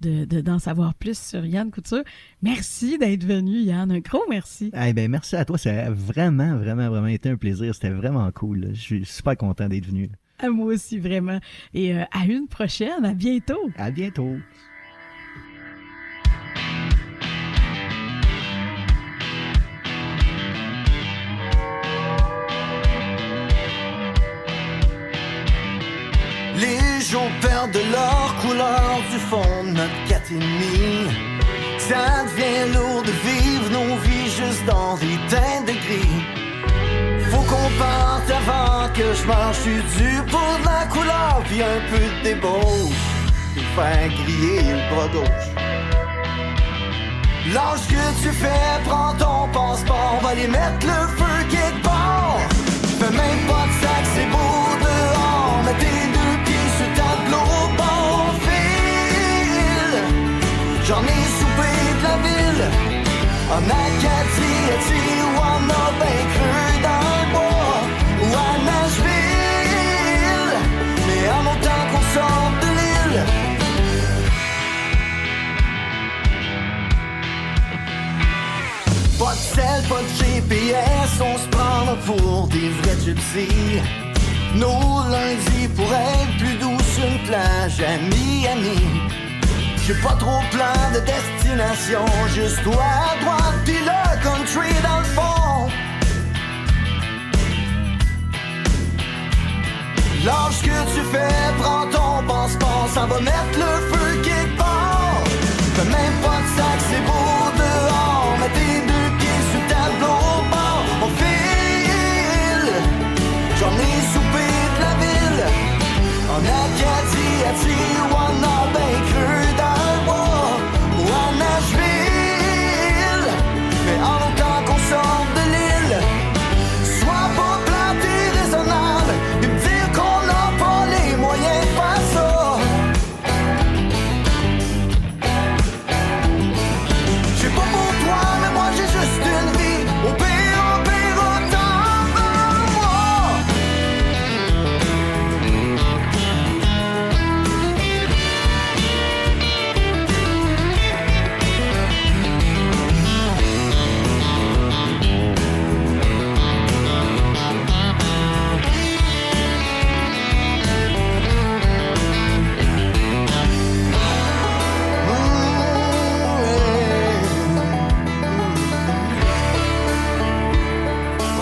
d'en savoir plus sur Yann Couture. Merci d'être venu, Yann. Un gros merci. Merci à toi. Ça a vraiment, vraiment, vraiment été un plaisir. C'était vraiment cool. Là. Je suis super content d'être venu. À moi aussi, vraiment. Et à une prochaine. À bientôt. À bientôt. Les jours perdent leur couleur du fond de notre catémie. Ça devient lourd de vivre nos vies juste dans des teintes de gris. Faut qu'on parte avant que je meure, je suis dû pour de la couleur, puis un peu de débauche, puis faire griller le bras gauche. Lâche que tu fais, prends ton passeport, va les mettre le feu quelque part. Fais même pas de sac, c'est beau dehors, mets tes deux pieds sur ta au bon fil. J'en ai soupé de la ville, en Acadie, à Tijuana, ben creux dans le bois, ou à Nashville, mais en mon temps qu'on sorte de l'île. Pas de sel, pas de GPS, on se prend pour des vrais gypsies. Nos lundis pourraient être plus doux sur une plage à Miami. J'ai pas trop plein de destination, juste toi à droite, pis le country dans le fond. Lâche ce que tu fais, prends ton passe-passe, ça va mettre le feu quelque part. Fais même pas de sac, c'est beau dehors, mets tes deux pieds sur le tableau au bord. On file, j'en ai soupé de la ville, en Acadie, à Tijuana, ben creux dans le bois, ou à Nashville, mais en autant qu'on sorte de l'île. Sois pas planté raisonnable, et me dire qu'on n'a pas les moyens de faire ça. J'ai pas pour toi, mais moi j'ai juste une vie. Au pire, autant dans moi.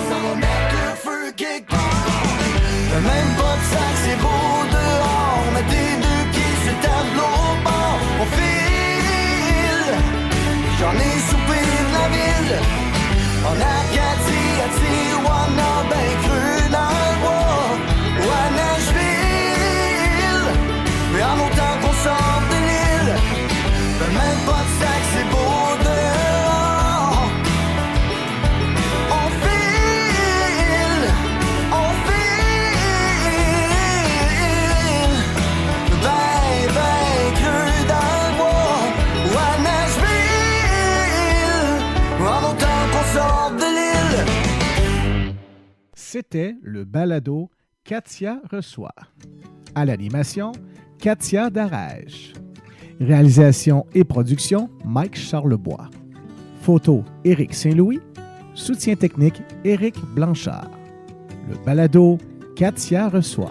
Ça va mettre le feu quelque part. Fais même pas de sac, c'est beau dehors. Mets tes deux pieds sur le tableau au bord. On file, j'en ai soupé de la ville. En Acadie, à Tijuana, ben creux dans le bois. Ou à Nashville, mais en autant qu'on sorte de l'île. Fais même pas de sac, c'est beau dehors. On file, ben creux dans le bois. Ou à Nashville, en autant qu'on sorte de l'île. C'était le balado Katia reçoit. À l'animation, Katia Darèche. Réalisation et production, Mike Charlebois. Photo, Éric Saint-Louis. Soutien technique, Éric Blanchard. Le balado Katia reçoit.